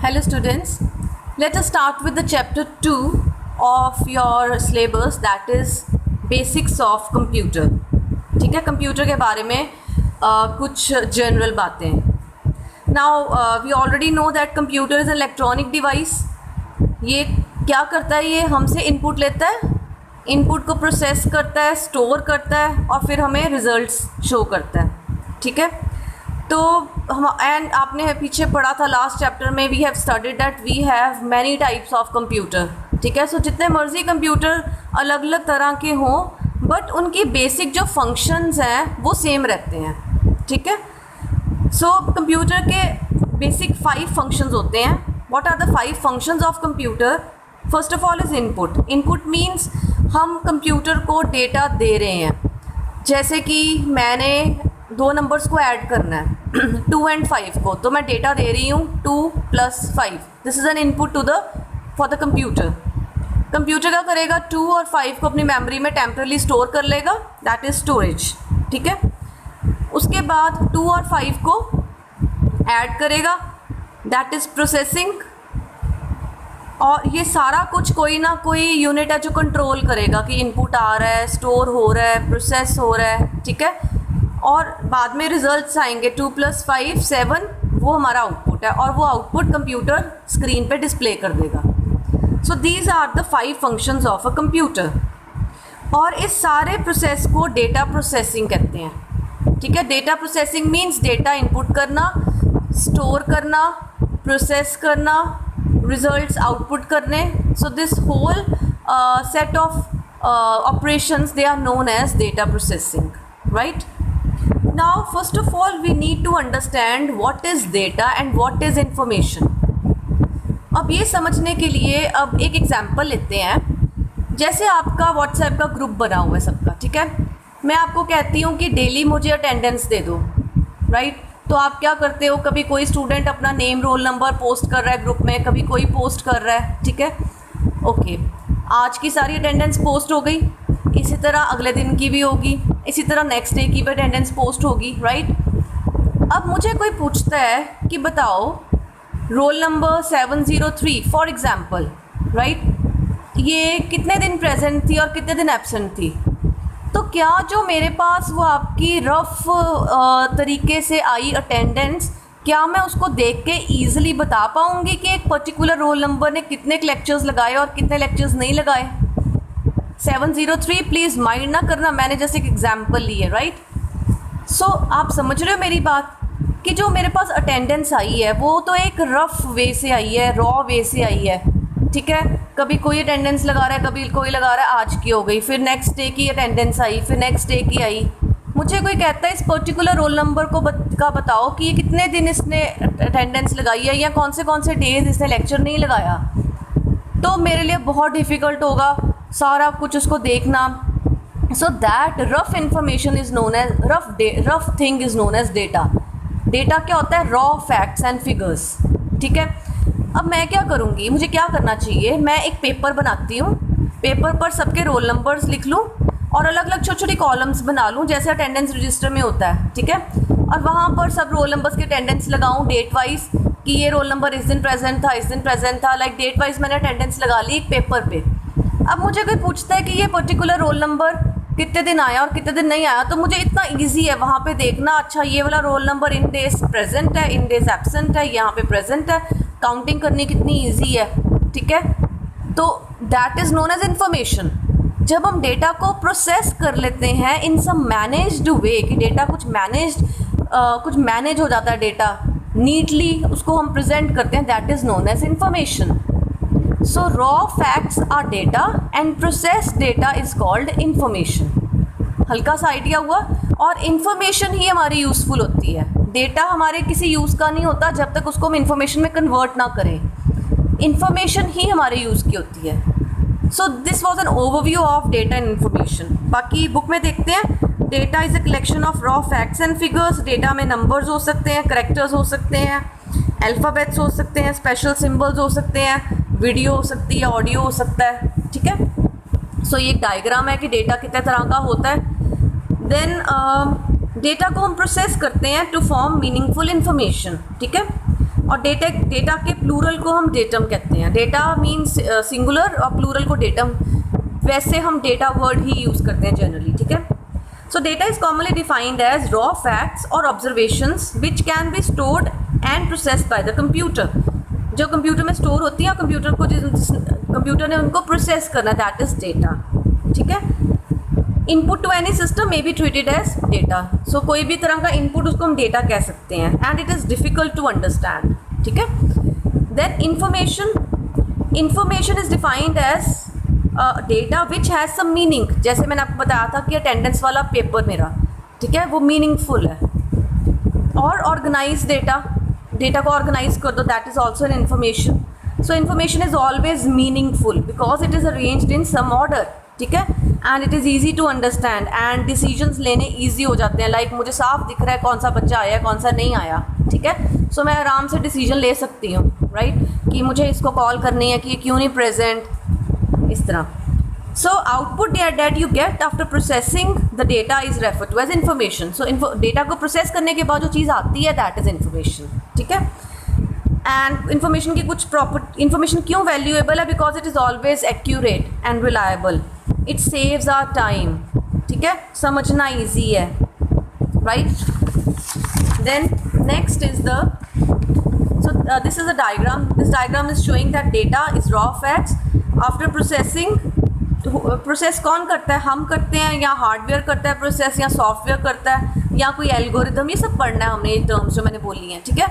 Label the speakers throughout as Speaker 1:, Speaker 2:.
Speaker 1: Hello students, let us start with the chapter 2 of your syllabus, that is basics of computer. ठीक है, computer के बारे में कुछ जनरल बातें. Now we already know that computer is an electronic device. ये क्या करता है? ये हमसे इनपुट लेता है, इनपुट को प्रोसेस करता है, स्टोर करता है और फिर हमें रिजल्ट्स शो करता है. ठीक है, तो हम एंड आपने पीछे पढ़ा था लास्ट चैप्टर में, we have studied that we have many types of computer. ठीक है, सो जितने मर्जी कंप्यूटर अलग अलग तरह के हों बट उनकी बेसिक जो फंक्शंस हैं वो सेम रहते हैं. ठीक है, सो कंप्यूटर के बेसिक 5 फंक्शंस होते हैं. What are the 5 functions of computer? First of all is input. Input means हम कंप्यूटर को डेटा दे रहे हैं. जैसे कि मैंने 2 नंबर्स को ऐड करना है 2 and 5 को, तो मैं डेटा दे रही हूँ 2 + 5. This is an input for the computer. Computer क्या करेगा? 2 और 5 को अपनी मेमोरी में टेम्परली स्टोर कर लेगा, दैट इज़ स्टोरेज. ठीक है, उसके बाद 2 और 5 को ऐड करेगा, दैट इज़ प्रोसेसिंग. और ये सारा कुछ कोई ना कोई यूनिट है जो कंट्रोल करेगा कि इनपुट आ रहा है, स्टोर हो रहा है, प्रोसेस हो रहा है. ठीक है, और बाद में रिजल्ट्स आएंगे 2 + 5 7, वो हमारा आउटपुट है और वो आउटपुट कंप्यूटर स्क्रीन पे डिस्प्ले कर देगा. So these are the 5 functions of a computer. और इस सारे प्रोसेस को डेटा प्रोसेसिंग कहते हैं. ठीक है, data processing means data input करना, स्टोर करना, प्रोसेस करना, रिजल्ट्स आउटपुट करने. So this whole set of operations they are known as data processing, right? Now first of all we need to understand what is data and what is information. अब ये समझने के लिए अब एक example लेते हैं. जैसे आपका व्हाट्सएप का ग्रुप बना हुआ है सबका. ठीक है, मैं आपको कहती हूँ कि डेली मुझे अटेंडेंस दे दो, राइट? तो आप क्या करते हो? कभी कोई स्टूडेंट अपना नेम रोल नंबर पोस्ट कर रहा है ग्रुप में, कभी कोई पोस्ट कर रहा है. ठीक है, ओके, आज की सारी अटेंडेंस पोस्ट हो गई, इसी तरह अगले दिन की भी होगी, इसी तरह नेक्स्ट डे की भी अटेंडेंस पोस्ट होगी, राइट? अब मुझे कोई पूछता है कि बताओ roll number 703 for example, right, ये कितने दिन प्रेजेंट थी और कितने दिन एब्सेंट थी. तो क्या जो मेरे पास वो आपकी रफ तरीके से आई अटेंडेंस, क्या मैं उसको देख के ईजिली बता पाऊँगी कि एक पर्टिकुलर रोल नंबर ने कितने लेक्चर्स लगाए और कितने लेक्चर्स नहीं लगाए? 703 प्लीज़ माइंड ना करना, मैंने जैसे एक एग्जांपल ली है, राइट? सो आप समझ रहे हो मेरी बात कि जो मेरे पास अटेंडेंस आई है वो तो एक रफ वे से आई है, रॉ वे से आई है. ठीक है, कभी कोई अटेंडेंस लगा रहा है, कभी कोई लगा रहा है, आज की हो गई, फिर नेक्स्ट डे की अटेंडेंस आई, फिर नेक्स्ट डे की आई. मुझे कोई कहता है इस पर्टिकुलर रोल नंबर को का बताओ कि ये कितने दिन इसने अटेंडेंस लगाई है या कौन से डेज इसने लेक्चर नहीं लगाया, तो मेरे लिए बहुत डिफ़िकल्ट होगा सारा कुछ उसको देखना. So that rough information is known as rough thing is known as data. Data क्या होता है? Raw facts and figures. ठीक है, अब मैं क्या करूँगी, मुझे क्या करना चाहिए? मैं एक पेपर बनाती हूँ, पेपर पर सबके रोल नंबर्स लिख लूँ और अलग अलग छोटी छोटी कॉलम्स बना लूँ जैसे अटेंडेंस रजिस्टर में होता है. ठीक है, और वहाँ पर सब रोल नंबर्स की अटेंडेंस लगाऊँ डेट वाइज कि ये रोल नंबर इस दिन प्रेजेंट था, इस दिन प्रेजेंट था, लाइक डेट वाइज मैंने अटेंडेंस लगा ली एक पेपर पे. अब मुझे कोई पूछता है कि ये पर्टिकुलर रोल नंबर कितने दिन आया और कितने दिन नहीं आया, तो मुझे इतना इजी है वहाँ पे देखना, अच्छा ये वाला roll number in days present है, इन डेज एब्सेंट है, यहाँ पे प्रेजेंट है, काउंटिंग करनी कितनी इजी है. ठीक है, तो that is known as information. जब हम डेटा को प्रोसेस कर लेते हैं इन सम मैनेज्ड वे कि डेटा कुछ मैनेज हो जाता है, डेटा नीटली उसको हम प्रेजेंट करते हैं, that is known as information. So raw facts are data and processed data is called information. हल्का सा आइडिया हुआ. और इन्फॉर्मेशन ही हमारी यूज़फुल होती है. डेटा हमारे किसी यूज़ का नहीं होता जब तक उसको हम इन्फॉर्मेशन में कन्वर्ट ना करें. इन्फॉर्मेशन ही हमारे यूज़ की होती है. So this was an overview of data and information. बाकी बुक में देखते हैं. Data is a collection of raw facts and figures. Data में नंबर्स हो सकते हैं, करेक्टर्स हो सकते हैं, अल्फ़ाबेट्स हो सकते हैं, स्पेशल सिम्बल्स हो सकते हैं, वीडियो हो सकती है, ऑडियो हो सकता है. ठीक है, सो ये डायग्राम है कि डेटा कितने तरह का होता है. देन डेटा को हम प्रोसेस करते हैं टू फॉर्म मीनिंगफुल इन्फॉर्मेशन. ठीक है, और डेटा के प्लूरल को हम डेटम कहते हैं. डेटा मीन्स सिंगुलर और प्लूरल को डेटम. वैसे हम डेटा वर्ड ही यूज़ करते हैं जनरली. ठीक है. So data is commonly defined as raw facts और observations which can be stored and processed by the computer. जो कंप्यूटर में स्टोर होती है और कंप्यूटर को जिस कंप्यूटर ने उनको प्रोसेस करना, दैट इज़ डेटा. ठीक है. Input to any system may be treated as data. So कोई भी तरह का इनपुट उसको हम डेटा कह सकते हैं. And it is difficult to understand. ठीक है. Then information is defined as data which has some meaning. जैसे मैंने आपको बताया था कि अटेंडेंस वाला पेपर मेरा, ठीक है, वो मीनिंगफुल है. और ऑर्गेनाइज डेटा को ऑर्गेनाइज कर दो, that is also an information. So information is always meaningful because it is arranged in some order. ठीक है. And it is easy to understand and decisions लेने ईजी हो जाते हैं. लाइक मुझे साफ दिख रहा है कौन सा बच्चा आया कौन सा नहीं आया. ठीक है. सो मैं आराम से डिसीजन ले सकती हूँ, राइट, कि मुझे इसको कॉल करनी है कि ये क्यों नहीं प्रेजेंट, इस तरह. So output that you get after processing the data is refer to as information. So data को प्रोसेस करने के बाद जो चीज़ आती है दैट इज़ इन्फॉर्मेशन. ठीक है. एंड इन्फॉर्मेशन की कुछ इन्फॉर्मेशन क्यों वैल्यूएबल है? Because it is always accurate and reliable. It saves our time. ठीक है. समझना ईजी है, right. Then next is the this is a diagram. This diagram is showing that data is raw facts. After processing, process कौन करता है? हम करते हैं, या हार्डवेयर करता है प्रोसेस, या सॉफ्टवेयर करता है, या कोई एल्गोरिदम. ये सब पढ़ना है हमने, ये टर्म्स जो मैंने बोली हैं. ठीक है.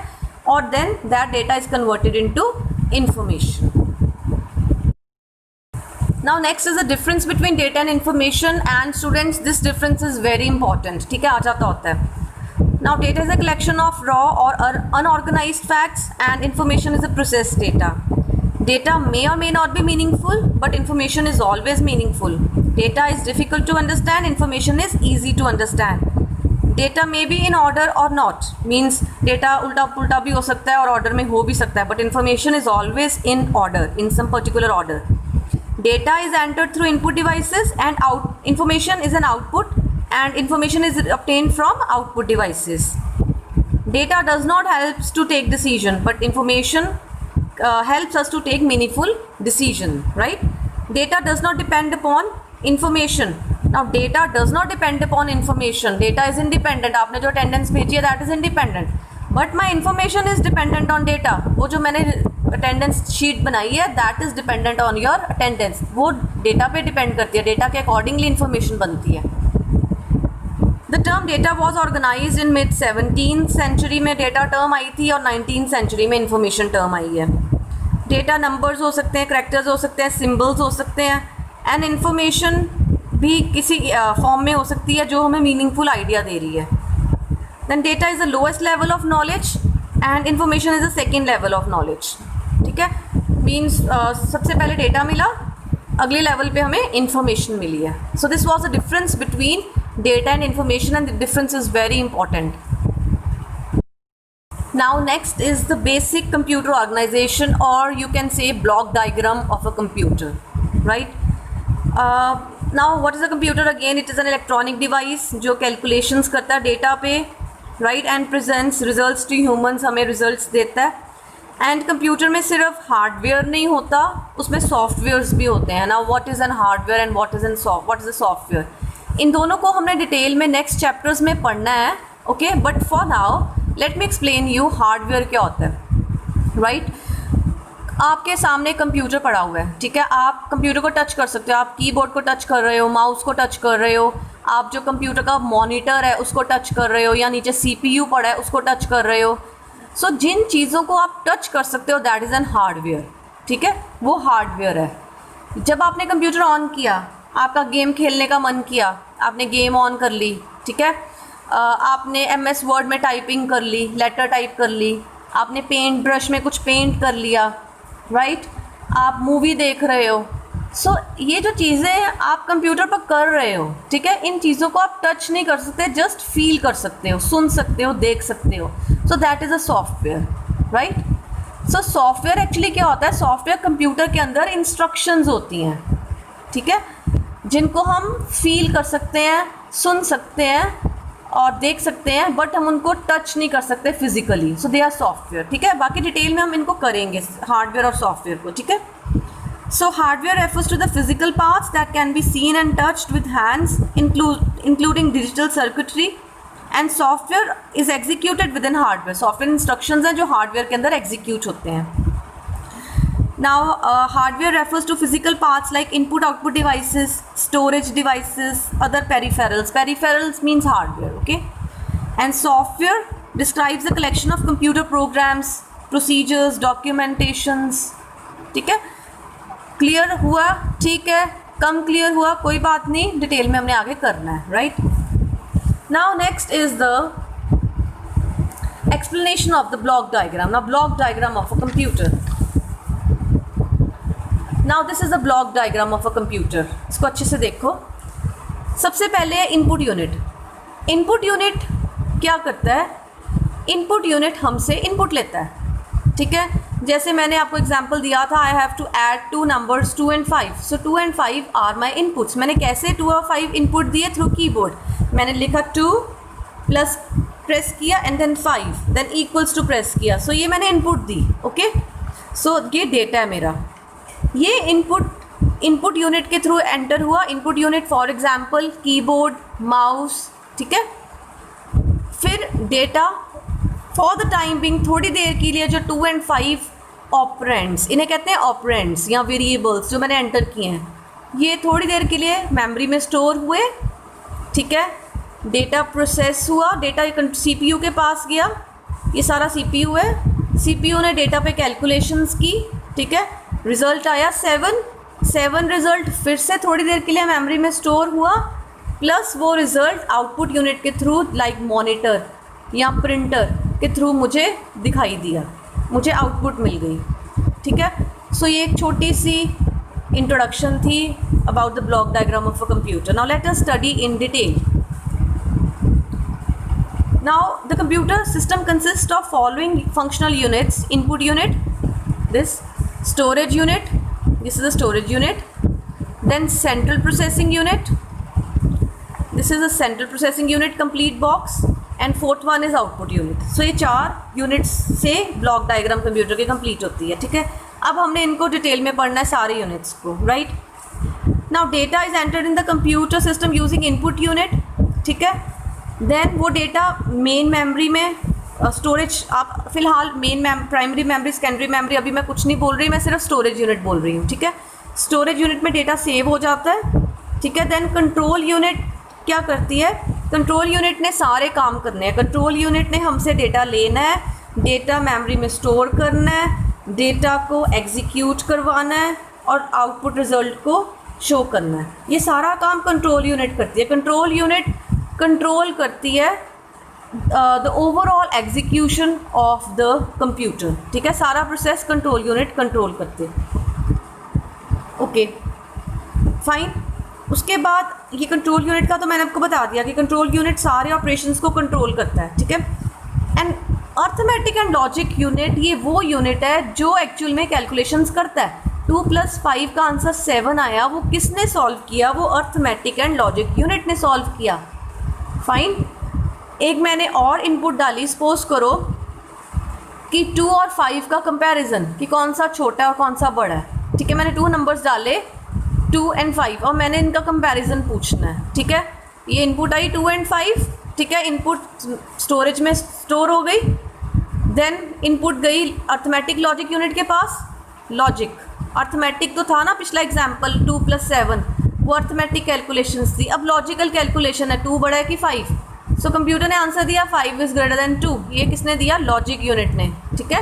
Speaker 1: और then that data is converted into information. Now next is the difference between data and information. And students, this difference is very important. ठीक है. आ जाता होता है. Now data is a collection of raw or unorganized facts and information is a processed data. Data may or may not be meaningful, but information is always meaningful. Data is difficult to understand, information is easy to understand. Data may be in order or not, means data उल्टा पुल्टा भी हो सकता है और order में हो भी सकता है, but information is always in order, in some particular order. Data is entered through input devices and information is an output. And information is obtained from output devices. Data does not help to take decision, but information helps us to take meaningful decision, right? Data does not depend upon information. Now data does not depend upon information. Data is independent. आपने जो attendance भेजी है that is independent. But my information is dependent on data. वो जो मैंने attendance sheet बनाई है that is dependent on your attendance. वो data पे depend करती है. data के accordingly information बनती है. The term data was organized in mid 17th century में data term आई थी और 19th century में information term आई है. Data numbers हो सकते हैं, characters हो सकते हैं, symbols हो सकते हैं, and information भी किसी form में हो सकती है जो हमें meaningful idea दे रही है. Then data is the lowest level of knowledge and information is the second level of knowledge. ठीक है. Means सबसे पहले data मिला, अगले level पे हमें information मिली है. So this was the difference between data and information, and the difference is very important. Now next is the basic computer organization, or you can say block diagram of a computer, right? Now what is a computer? Again, it is an electronic device जो calculations करता है data पे, right, and presents results to humans, हमें results देता है. And computer में सिर्फ hardware नहीं होता, उसमें softwares भी होते हैं. Now what is an hardware and what is a software? इन दोनों को हमने डिटेल में नेक्स्ट चैप्टर्स में पढ़ना है. Okay. But for now let me explain you hardware क्या होता है. राइट. आपके सामने कंप्यूटर पड़ा हुआ है. ठीक है. आप कंप्यूटर को टच कर सकते हो. आप कीबोर्ड को टच कर रहे हो, माउस को टच कर रहे हो, आप जो कंप्यूटर का मॉनिटर है उसको टच कर रहे हो, या नीचे CPU पड़ा है उसको टच कर रहे हो. सो जिन चीज़ों को आप टच कर सकते हो दैट इज़ एन हार्डवेयर. ठीक है. वो हार्डवेयर है. जब आपने कंप्यूटर ऑन किया, आपका गेम खेलने का मन किया, आपने गेम ऑन कर ली. ठीक है. आपने MS वर्ड में टाइपिंग कर ली, लेटर टाइप कर ली, आपने पेंट ब्रश में कुछ पेंट कर लिया, राइट. आप मूवी देख रहे हो. सो ये जो चीज़ें आप कंप्यूटर पर कर रहे हो, ठीक है, इन चीज़ों को आप टच नहीं कर सकते, जस्ट फील कर सकते हो, सुन सकते हो, देख सकते हो. सो that is a software, right. So software actually क्या होता है? सॉफ्टवेयर कंप्यूटर के अंदर इंस्ट्रक्शंस होती हैं. ठीक है. जिनको हम फील कर सकते हैं, सुन सकते हैं और देख सकते हैं, बट हम उनको टच नहीं कर सकते physically, so they are software, ठीक है। बाकी डिटेल में हम इनको करेंगे हार्डवेयर और सॉफ्टवेयर को, ठीक है। So hardware refers to the physical parts that can be seen and touched with hands including digital circuitry, and software is executed within hardware. Software instructions हैं जो हार्डवेयर के अंदर एग्जीक्यूट होते हैं। Now, hardware refers to physical parts like input-output devices, storage devices, other peripherals. Peripherals means hardware, okay? And software describes the collection of computer programs, procedures, documentations. ठीक है? Clear हुआ? ठीक है? कम clear हुआ? कोई बात नहीं, डिटेल में हमने आगे करना है, right? Now, next is the explanation of the block diagram. Now, block diagram of a computer. Now this is a block diagram of a computer. इसको अच्छे से देखो। सबसे पहले है इनपुट यूनिट। इनपुट यूनिट क्या करता है? इनपुट यूनिट हमसे इनपुट लेता है, ठीक है। जैसे मैंने आपको एग्जांपल दिया था, I have to add two numbers 2 and 5, so 2 and 5 are my inputs. मैंने कैसे 2 और 5 इनपुट दिए? Through keyboard. मैंने लिखा 2 प्लस प्रेस किया and then 5 then equals to press किया, सो ये मैंने इनपुट दी, ओके। सो ये डेटा है मेरा, ये इनपुट यूनिट के थ्रू एंटर हुआ। Input unit for example keyboard, mouse, ठीक है। फिर data for the time Bing, थोड़ी देर के लिए जो 2 and 5 ऑपरेंड्स, इन्हें कहते हैं ऑपरेंड्स या वेरिएबल्स, जो मैंने एंटर किए हैं, ये थोड़ी देर के लिए मेमोरी में स्टोर हुए, ठीक है। डेटा प्रोसेस हुआ, डेटा CPU के पास गया, ये सारा CPU है। CPU ने डेटा पे कैलकुलेशंस की, ठीक है। रिज़ल्ट आया 7 रिज़ल्ट फिर से थोड़ी देर के लिए मेमोरी में स्टोर हुआ, प्लस वो रिज़ल्ट आउटपुट यूनिट के थ्रू लाइक मॉनिटर या प्रिंटर के थ्रू मुझे दिखाई दिया, मुझे आउटपुट मिल गई, ठीक है। सो ये एक छोटी सी इंट्रोडक्शन थी about the block diagram of a computer. Now let us study in detail. Now the computer system consist of following functional units: input unit, this storage unit, this is a storage unit, then central processing unit, this is a central processing unit complete box, and fourth one is output unit. So ये 4 units से block diagram computer की complete होती है, ठीक है। अब हमने इनको डिटेल में पढ़ना है सारे यूनिट्स को, right. Now data is entered in the computer system using input unit, ठीक है। देन वो डेटा मेन मेमोरी में स्टोरेज, आप फिलहाल प्राइमरी मेमोरी, सेकेंडरी मेमोरी अभी मैं कुछ नहीं बोल रही, मैं सिर्फ स्टोरेज यूनिट बोल रही हूँ, ठीक है। स्टोरेज यूनिट में डेटा सेव हो जाता है, ठीक है। देन कंट्रोल यूनिट क्या करती है? कंट्रोल यूनिट ने सारे काम करने हैं। कंट्रोल यूनिट ने हमसे डेटा लेना है, डेटा मेमोरी में स्टोर करना है, डेटा को एग्जीक्यूट करवाना है और आउटपुट रिजल्ट को शो करना है। ये सारा काम कंट्रोल यूनिट करती है। कंट्रोल यूनिट कंट्रोल करती है the overall execution of the computer, ठीक है। सारा प्रोसेस कंट्रोल यूनिट कंट्रोल करते, ओके फाइन। उसके बाद ये कंट्रोल यूनिट का तो मैंने आपको बता दिया कि कंट्रोल यूनिट सारे ऑपरेशंस को कंट्रोल करता है, ठीक है। And arithmetic and logic unit, ये वो यूनिट है जो एक्चुअल में कैलकुलेशंस करता है। 2 + 5 का आंसर 7 आया, वो किसने सॉल्व किया? वो अर्थमेटिक एंड लॉजिक यूनिट ने सॉल्व किया, फाइन। एक मैंने और इनपुट डाली, सपोज करो कि 2 और 5 का कंपैरिजन, कि कौन सा छोटा है और कौन सा बड़ा है, ठीक है। मैंने 2 नंबर्स डाले 2 and 5 और मैंने इनका कंपैरिजन पूछना है, ठीक है। ये इनपुट आई 2 and 5, ठीक है। इनपुट स्टोरेज में स्टोर हो गई, देन इनपुट गई अर्थमेटिक लॉजिक यूनिट के पास। लॉजिक अर्थमेटिक तो था ना पिछला एग्जाम्पल, 2 + 7, वो अर्थमेटिक कैलकुलेशंस थी। अब लॉजिकल कैलकुलेशन है, 2 बड़ा है कि 5, सो कंप्यूटर ने आंसर दिया 5 इज़ ग्रेटर देन 2। ये किसने दिया? लॉजिक यूनिट ने, ठीक है।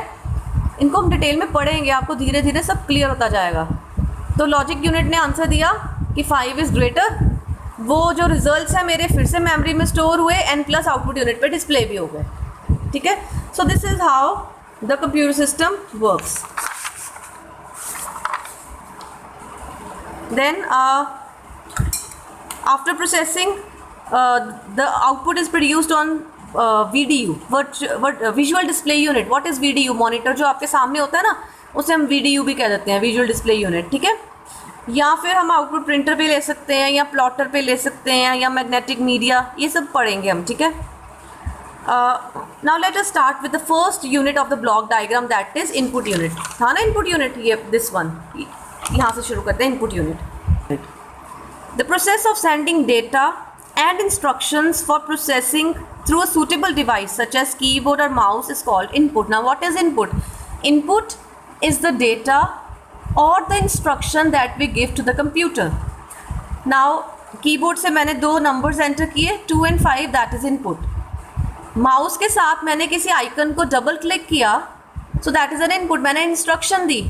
Speaker 1: इनको हम डिटेल में पढ़ेंगे, आपको धीरे धीरे सब क्लियर होता जाएगा। तो लॉजिक यूनिट ने आंसर दिया कि 5 इज़ ग्रेटर, वो जो रिजल्ट्स हैं मेरे फिर से मेमोरी में स्टोर हुए एंड प्लस आउटपुट यूनिट पे डिस्प्ले भी हो गए, ठीक है। So this is how the computer system works. Then after processing the output is produced on VDU, visual display unit. what is VDU? Monitor जो आपके सामने होता है ना, उसे हम VDU भी कह देते हैं, विजुअल डिस्प्ले यूनिट, ठीक है। या फिर हम आउटपुट प्रिंटर पे ले सकते हैं या प्लॉटर पे ले सकते हैं या मैग्नेटिक मीडिया, ये सब पढ़ेंगे हम, ठीक है। Now let us start with the first unit of the block diagram, that is input unit. था ना इनपुट यूनिट, ये दिस वन, यहाँ से शुरू करते हैं input unit. The process of sending data and instructions for processing through a suitable device such as keyboard or mouse is called input. Now what is input? Input is the data or the instruction that we give to the computer. Now keyboard से मैंने दो numbers enter किए 2 and 5, that is input. mouse के साथ मैंने किसी icon को double click किया, so that is an input. मैंने instruction दी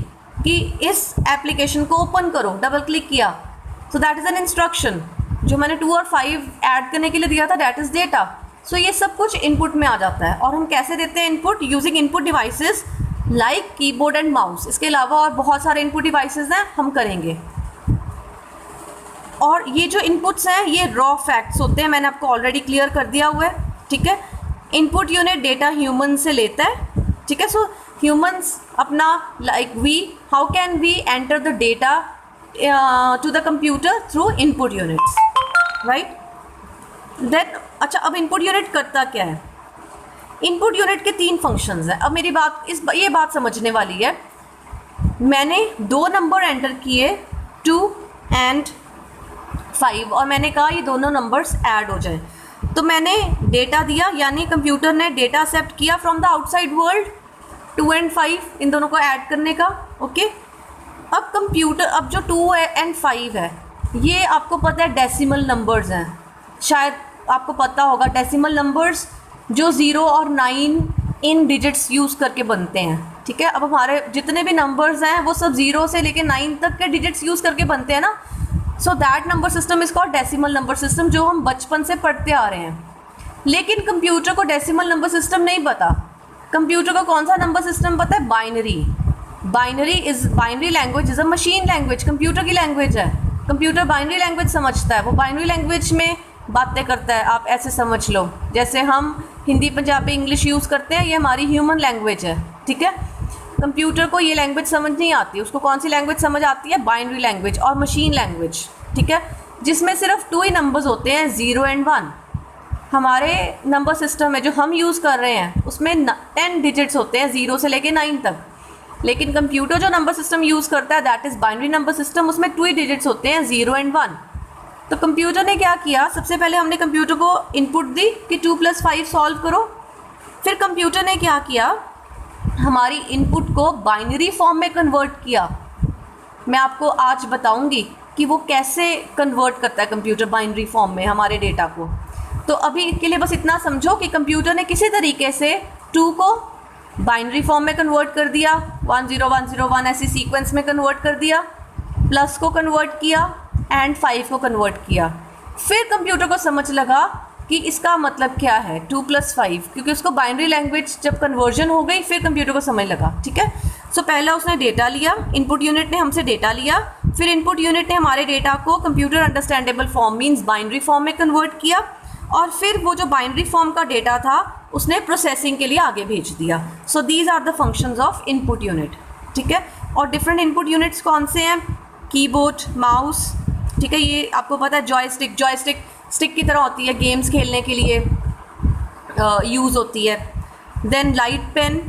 Speaker 1: कि इस एप्लीकेशन को ओपन करो, डबल क्लिक किया, so that is an instruction. जो मैंने 2 और 5 ऐड करने के लिए दिया था, डैट इज़ डेटा। सो ये सब कुछ इनपुट में आ जाता है। और हम कैसे देते हैं input? Using input devices like keyboard and mouse. इसके अलावा और बहुत सारे इनपुट डिवाइसेस हैं, हम करेंगे। और ये जो इनपुट्स हैं ये रॉ फैक्ट्स होते हैं, मैंने आपको ऑलरेडी क्लियर कर दिया हुआ है, ठीक है। इनपुट यूनिट डेटा ह्यूमन से लेता है, ठीक है। सो ह्यूमंस अपना like we, how can we enter the data to the computer through input units, right. Then अच्छा, अब इनपुट यूनिट करता क्या है? इनपुट यूनिट के 3 फंक्शंस हैं। अब मेरी बात ये बात समझने वाली है। मैंने 2 नंबर एंटर किए 2 and 5 और मैंने कहा ये दोनों नंबर्स ऐड हो जाए, तो मैंने डेटा दिया, यानी कंप्यूटर ने डेटा एक्सेप्ट किया from the outside world 2 and 5 इन दोनों को ऐड करने का, ओके। अब कंप्यूटर, अब जो 2 and 5 है ये आपको पता है डेसिमल नंबर्स हैं, शायद आपको पता होगा डेसिमल नंबर्स जो 0 और 9 इन डिजिट्स यूज़ करके बनते हैं, ठीक है। अब हमारे जितने भी नंबर्स हैं वो सब 0 से लेकर 9 तक के डिजिट्स यूज़ करके बनते हैं ना। So that number system is called decimal number system, जो हम बचपन से पढ़ते आ रहे हैं। लेकिन कंप्यूटर को डेसिमल नंबर सिस्टम नहीं पता। कंप्यूटर को कौन सा नंबर सिस्टम पता है? Binary. Binary language is a machine language, computer की लैंग्वेज है। कंप्यूटर बाइनरी लैंग्वेज समझता है, वो बाइनरी लैंग्वेज में बातें करता है। आप ऐसे समझ लो जैसे हम हिंदी, पंजाबी, इंग्लिश यूज़ करते हैं, ये हमारी ह्यूमन लैंग्वेज है, ठीक है। कंप्यूटर को ये लैंग्वेज समझ नहीं आती, उसको कौन सी लैंग्वेज समझ आती है? बाइनरी लैंग्वेज और मशीन लैंग्वेज, ठीक है, जिसमें सिर्फ 2 ही नंबर्स होते हैं, 0 and 1। हमारे नंबर सिस्टम में जो हम यूज़ कर रहे हैं उसमें 10 डिजिट्स होते हैं 0 से लेके 9 तक। लेकिन कंप्यूटर जो नंबर सिस्टम यूज़ करता है that is binary number system, उसमें 2 ही डिजिट्स होते हैं, 0 and 1। तो कंप्यूटर ने क्या किया? सबसे पहले हमने कंप्यूटर को इनपुट दी कि 2 + 5 सॉल्व करो। फिर कंप्यूटर ने क्या किया? हमारी इनपुट को बाइनरी फॉर्म में कन्वर्ट किया। मैं आपको आज बताऊंगी कि वो कैसे कन्वर्ट करता है कंप्यूटर बाइनरी फॉर्म में हमारे डेटा को। तो अभी के लिए बस इतना समझो कि कंप्यूटर ने किसी तरीके से 2 को बाइनरी फॉर्म में कन्वर्ट कर दिया, 1 0 1 0 1 ऐसी सीक्वेंस में कन्वर्ट कर दिया, प्लस को कन्वर्ट किया एंड 5 को कन्वर्ट किया। फिर कंप्यूटर को समझ लगा कि इसका मतलब क्या है 2 + 5, क्योंकि उसको बाइनरी लैंग्वेज जब कन्वर्जन हो गई फिर कंप्यूटर को समझ लगा, ठीक है। सो पहला उसने डेटा लिया, इनपुट यूनिट ने हमसे डेटा लिया, फिर इनपुट यूनिट ने हमारे डेटा को computer understandable form means binary form में कन्वर्ट किया, और फिर वो जो बाइनरी फॉर्म का डेटा था उसने प्रोसेसिंग के लिए आगे भेज दिया। So these are the functions of input unit, ठीक है। और डिफरेंट इनपुट यूनिट्स कौन से हैं? कीबोर्ड, माउस, ठीक है, ये आपको पता है। जॉयस्टिक स्टिक की तरह होती है, गेम्स खेलने के लिए यूज़ होती है। देन लाइट पेन,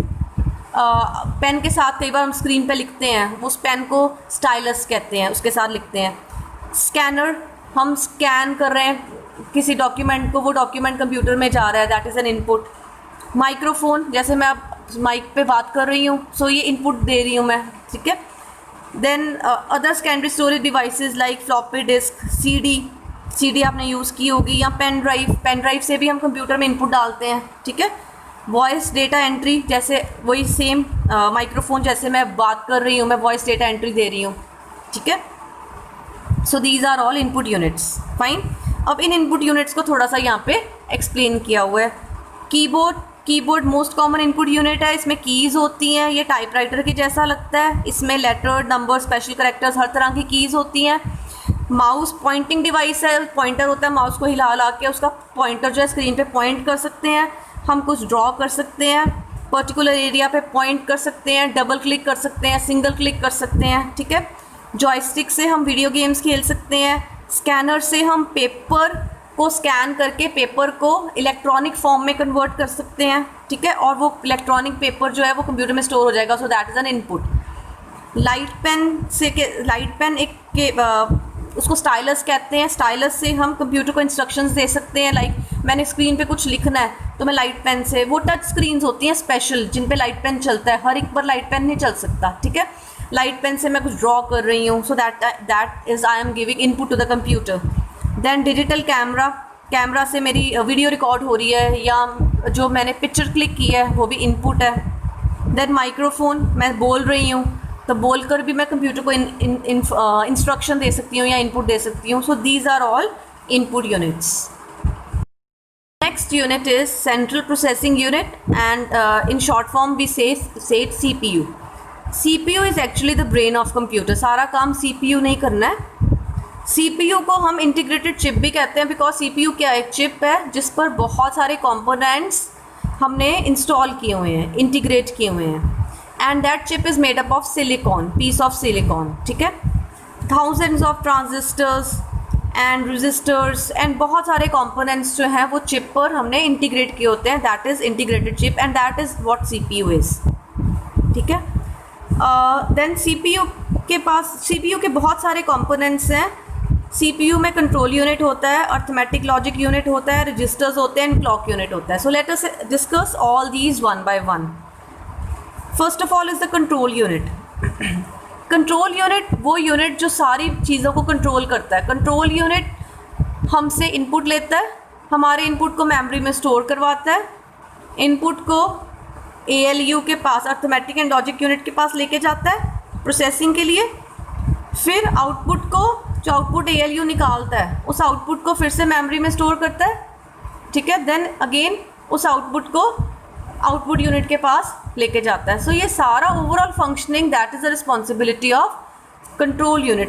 Speaker 1: पेन के साथ कई बार हम स्क्रीन पे लिखते हैं, उस पेन को स्टाइलस कहते हैं, उसके साथ लिखते हैं। स्कैनर, हम स्कैन कर रहे हैं किसी डॉक्यूमेंट को, वो डॉक्यूमेंट कंप्यूटर में जा रहा है, that is an input. Microphone, जैसे मैं अब माइक पे बात कर रही हूँ, सो ये इनपुट दे रही हूँ मैं, ठीक है। Then other secondary storage devices like floppy disk, CD आपने यूज़ की होगी, या पेन ड्राइव से भी हम कंप्यूटर में इनपुट डालते हैं, ठीक है। वॉइस डेटा एंट्री, जैसे वही सेम माइक्रोफोन, जैसे मैं बात कर रही हूँ, मैं वॉइस डेटा एंट्री दे रही हूँ, ठीक है। So these are all input units, fine. अब इन इनपुट यूनिट्स को थोड़ा सा यहाँ पे एक्सप्लेन किया हुआ है। Keyboard most common input unit है, इसमें कीज़ होती हैं, ये टाइपराइटर के जैसा लगता है, इसमें लेटर, नंबर, स्पेशल कैरेक्टर्स, हर तरह की कीज़ होती हैं। माउस पॉइंटिंग डिवाइस है, पॉइंटर होता है, माउस को हिला हिला के उसका पॉइंटर जो है स्क्रीन पे पॉइंट कर सकते हैं, हम कुछ ड्रॉ कर सकते हैं, पर्टिकुलर एरिया पे पॉइंट कर सकते हैं, डबल क्लिक कर सकते हैं, सिंगल क्लिक कर सकते हैं, ठीक है। जॉयस्टिक से हम वीडियो गेम्स खेल सकते हैं, स्कैनर से हम पेपर को स्कैन करके पेपर को इलेक्ट्रॉनिक फॉर्म में कन्वर्ट कर सकते हैं, ठीक है, और वो इलेक्ट्रॉनिक पेपर जो है वो कंप्यूटर में स्टोर हो जाएगा, so that is an input. Light pen उसको स्टाइलस कहते हैं, स्टाइलस से हम कंप्यूटर को इंस्ट्रक्शंस दे सकते हैं, लाइक मैंने स्क्रीन पे कुछ लिखना है तो मैं लाइट पेन से, वो टच स्क्रीन्स होती हैं स्पेशल जिन पे लाइट पेन चलता है, हर एक पर लाइट पेन नहीं चल सकता, ठीक है, लाइट पेन से मैं कुछ ड्रॉ कर रही हूँ, so that is I am giving input to the computer. Then digital camera से मेरी वीडियो रिकॉर्ड हो रही है या जो मैंने पिक्चर क्लिक की है वो भी इनपुट है। देन माइक्रोफोन, मैं बोल रही हूँ तो बोल कर भी मैं कंप्यूटर को इंस्ट्रक्शन दे सकती हूँ या इनपुट दे सकती हूँ, so these are all input units. Next unit is central processing unit and in short form we say it CPU। CPU is actually the brain of computer, सारा काम CPU नहीं करना है। CPU को हम इंटीग्रेटेड चिप भी कहते हैं बिकॉज CPU क्या एक चिप है जिस पर बहुत सारे कंपोनेंट्स हमने इंस्टॉल किए हुए हैं, इंटीग्रेट किए हुए हैं, and that chip is made up of silicon, piece of silicon, ठीक है, thousands of transistors and registers and बहुत सारे कंपोनेंट्स जो हैं वो चिप पर हमने इंटीग्रेट किए होते हैं, that is integrated chip and that is what CPU is, ठीक है। देन CPU के बहुत सारे कंपोनेंट्स हैं। CPU में कंट्रोल यूनिट होता है, अर्थमेटिक लॉजिक यूनिट होता है, रजिस्टर्स होते हैं एंड क्लॉक यूनिट होता है। So let us discuss all these one by one. First of all is the control unit. Control unit वो यूनिट जो सारी चीज़ों को कंट्रोल करता है। कंट्रोल यूनिट हमसे इनपुट लेता है, हमारे इनपुट को मेमोरी में स्टोर करवाता है, इनपुट को ALU के पास, अर्थमेटिक एंड लॉजिक यूनिट के पास लेके जाता है प्रोसेसिंग के लिए, फिर आउटपुट को, जो आउटपुट ALU निकालता है उस आउटपुट को फिर से मेमोरी में स्टोर करता है, ठीक है, देन अगेन उस आउटपुट को आउटपुट यूनिट के पास लेके जाता है। सो ये सारा overall functioning that is the responsibility of control unit.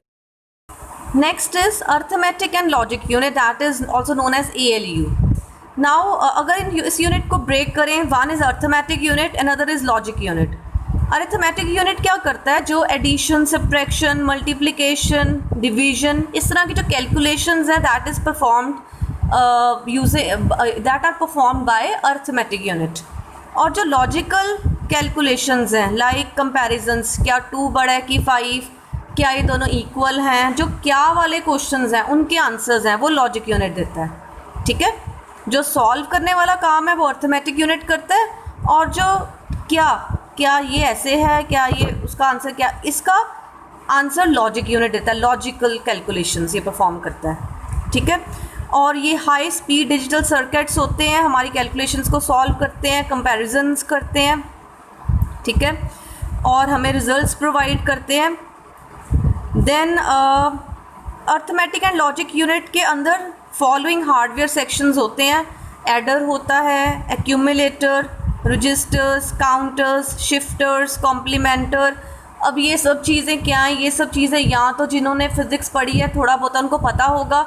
Speaker 1: Next is arithmetic and logic unit that is also known as ALU। Now अगर इस यूनिट को ब्रेक करें, one is arithmetic unit, another is logic unit. Arithmetic unit क्या करता है, जो addition, subtraction, multiplication, division, इस तरह की जो कैलकुलेशंस है that is performed that are performed by arithmetic unit. और जो लॉजिकल कैलकुलेशंस हैं लाइक कंपैरिजंस, क्या 2 बड़ा है कि 5, क्या ये दोनों इक्वल हैं, जो क्या वाले क्वेश्चंस हैं उनके आंसर्स हैं वो लॉजिक यूनिट देता है, ठीक है। जो सॉल्व करने वाला काम है वो अरिथमेटिक यूनिट करता है, और जो क्या ये ऐसे है, क्या ये उसका आंसर, क्या इसका आंसर लॉजिक यूनिट देता है, लॉजिकल कैलकुलेशंस ये परफॉर्म करता है, ठीक है। और ये हाई स्पीड डिजिटल सर्किट्स होते हैं, हमारी कैलकुलेशंस को सॉल्व करते हैं, कंपैरिजंस करते हैं, ठीक है, और हमें रिजल्ट्स प्रोवाइड करते हैं। Then arithmetic and logic unit के अंदर फॉलोइंग हार्डवेयर सेक्शंस होते हैं, एडर होता है, एक्यूमुलेटर, रजिस्टर्स, काउंटर्स, शिफ्टर्स, कॉम्प्लीमेंटर। अब ये सब चीज़ें क्या हैं, ये सब चीज़ें या तो जिन्होंने फिज़िक्स पढ़ी है थोड़ा बहुत उनको पता होगा,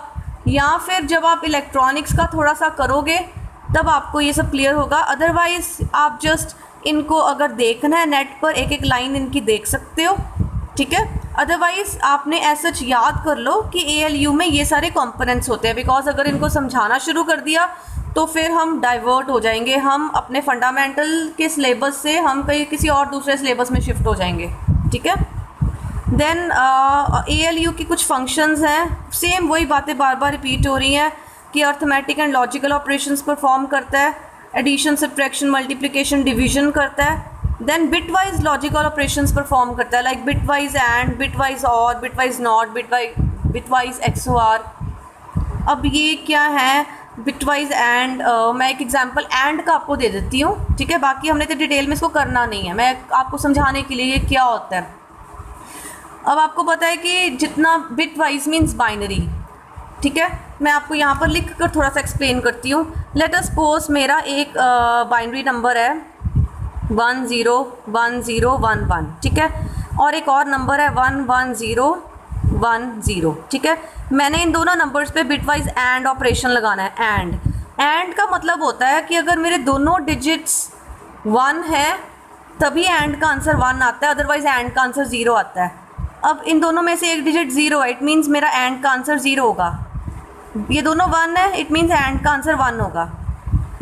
Speaker 1: या फिर जब आप इलेक्ट्रॉनिक्स का थोड़ा सा करोगे तब आपको ये सब क्लियर होगा। अदरवाइज़ आप जस्ट इनको अगर देखना है नेट पर एक एक लाइन इनकी देख सकते हो, ठीक है। अदरवाइज़ आपने ऐसा याद कर लो कि ALU में ये सारे कंपोनेंट्स होते हैं, बिकॉज अगर इनको समझाना शुरू कर दिया तो फिर हम डाइवर्ट हो जाएंगे, हम अपने फंडामेंटल के सिलेबस से हम कहीं किसी और दूसरे सिलेबस में शिफ्ट हो जाएंगे, ठीक है। देन ALU की कुछ फंक्शंस हैं, सेम वही बातें बार बार रिपीट हो रही हैं कि arithmetic and logical operations perform करता है, एडिशन, सब्ट्रैक्शन, मल्टीप्लिकेशन, डिवीजन करता है। Then bitwise logical operations perform करता है, like bitwise and, bitwise or, bitwise not, bitwise XOR। अब ये क्या है बिटवाइज एंड, मैं एक एग्जांपल एंड का आपको दे देती हूँ, ठीक है, बाकी हमने तो डिटेल में इसको करना नहीं है, मैं आपको समझाने के लिए ये क्या होता है। अब आपको पता है कि जितना बिटवाइज मीन्स बाइनरी, ठीक है, मैं आपको यहाँ पर लिख कर थोड़ा सा एक्सप्लेन करती हूँ। लेट अस सपोज मेरा एक बाइनरी नंबर है 101011, ठीक है, और एक और नंबर है 11010, ठीक है। मैंने इन दोनों नंबर्स पे बिटवाइज एंड ऑपरेशन लगाना है। एंड का मतलब होता है कि अगर मेरे दोनों डिजिट्स 1 है तभी एंड का आंसर 1 आता है, अदरवाइज एंड का आंसर 0 आता है, अब इन दोनों में से एक डिजिट 0 है, इट मीन्स मेरा एंड का आंसर 0 होगा। ये दोनों 1 है, इट मीन्स एंड का आंसर 1 होगा।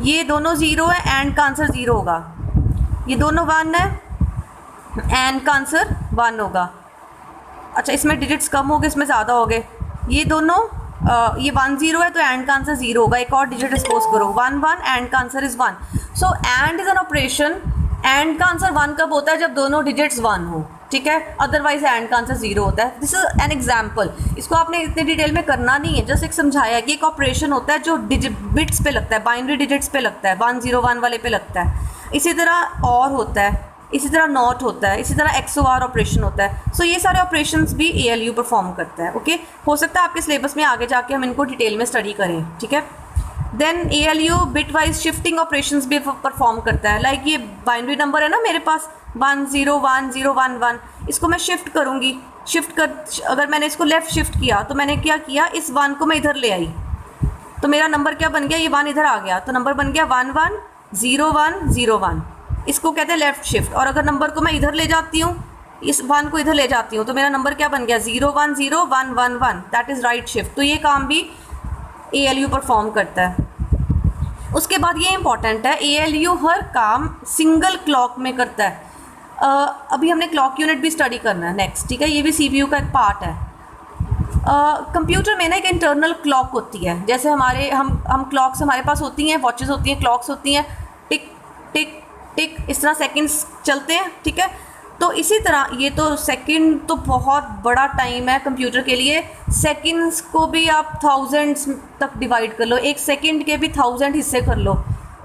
Speaker 1: ये दोनों 0 है, एंड का आंसर 0 होगा। ये दोनों 1 है, एंड का आंसर 1 होगा। अच्छा, इसमें डिजिट्स कम हो गए, इसमें ज़्यादा हो गए। ये दोनों ये 1 0 है तो एंड का आंसर 0 होगा। एक और डिजिट सपोज करो 1 1, एंड का answer is 1। So and is an operation, and का आंसर 1 कब होता है? जब दोनों डिजिट्स 1 हो, ठीक है। अदरवाइज एंड का आंसर 0 होता है। This is an example. इसको आपने इतने डिटेल में करना नहीं है, जस्ट एक समझाया कि एक ऑपरेशन होता है जो बिट्स पे लगता है, बाइनरी डिजिट्स पे लगता है, 1 0 1 वाले पे लगता है। इसी तरह और होता है, इसी तरह नॉट होता है, इसी तरह XOR ऑपरेशन होता है। सो ये सारे ऑपरेशंस भी ALU परफॉर्म करता है। ओके, हो सकता है आपके सिलेबस में आगे जाके हम इनको डिटेल में स्टडी करें, ठीक है। Then ALU bitwise shifting operations भी परफॉर्म करता है। लाइक ये बाइनरी नंबर है ना मेरे पास 1 0 1 0 1 1, इसको मैं शिफ्ट करूँगी। अगर मैंने इसको लेफ़्ट शिफ्ट किया तो मैंने क्या किया, इस 1 को मैं इधर ले आई तो मेरा नंबर क्या बन गया, ये 1 इधर आ गया तो नंबर बन गया 1 1 0 1 0 1। इसको कहते हैं लेफ़्ट शिफ्ट। और अगर नंबर को मैं इधर ले जाती हूँ, इस 1 को इधर ले जाती हूँ तो मेरा नंबर क्या बन गया 0 1 0 1 1 1, दैट इज़ राइट शिफ्ट। तो ये काम भी ALU परफॉर्म करता है। उसके बाद ये इंपॉर्टेंट है, ALU हर काम सिंगल क्लॉक में करता है। अभी हमने क्लॉक यूनिट भी स्टडी करना है नेक्स्ट, ठीक है। ये भी CPU का एक पार्ट है। कंप्यूटर में ना एक इंटरनल क्लॉक होती है। जैसे हम क्लॉक्स हमारे पास होती हैं, वॉचेस होती हैं, क्लॉक्स होती हैं, टिक टिक टिक, इस तरह सेकंड्स चलते हैं, ठीक है। तो इसी तरह ये तो सेकंड तो बहुत बड़ा टाइम है कंप्यूटर के लिए। सेकंड्स को भी आप थाउजेंड्स तक डिवाइड कर लो, एक सेकंड के भी 1000 हिस्से कर लो,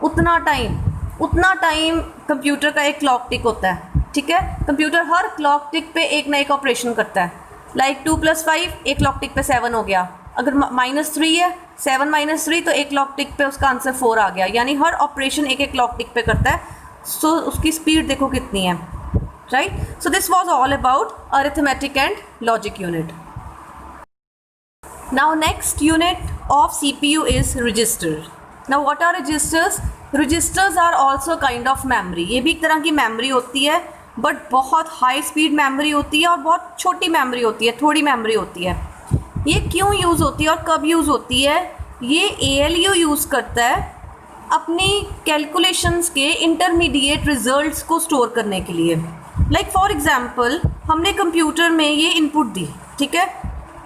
Speaker 1: उतना टाइम कंप्यूटर का एक क्लॉक टिक होता है, ठीक है। कंप्यूटर हर क्लॉक टिक पे एक ना एक ऑपरेशन करता है। लाइक 2 + 5 एक क्लॉक टिक पे 7 हो गया। अगर -3 है, 7 - 3 तो एक क्लॉक टिक पे उसका आंसर 4 आ गया। यानी हर ऑपरेशन एक एक क्लॉक टिक पे करता है। सो उसकी स्पीड देखो कितनी है, right. So this was all about arithmetic and logic unit. Now next unit of CPU is register. Now what are registers? Registers are also kind of memory. ये भी एक तरह की मेमोरी होती है, बट बहुत हाई स्पीड मेमोरी होती है और बहुत छोटी मेमोरी होती है, थोड़ी मेमोरी होती है। ये क्यों यूज़ होती है और कब यूज़ होती है? ये ALU यूज़ करता है अपनी कैलकुलेशंस के इंटरमीडिएट रिजल्ट्स को स्टोर करने के लिए। लाइक फॉर एग्जांपल, हमने कंप्यूटर में ये इनपुट दी, ठीक है,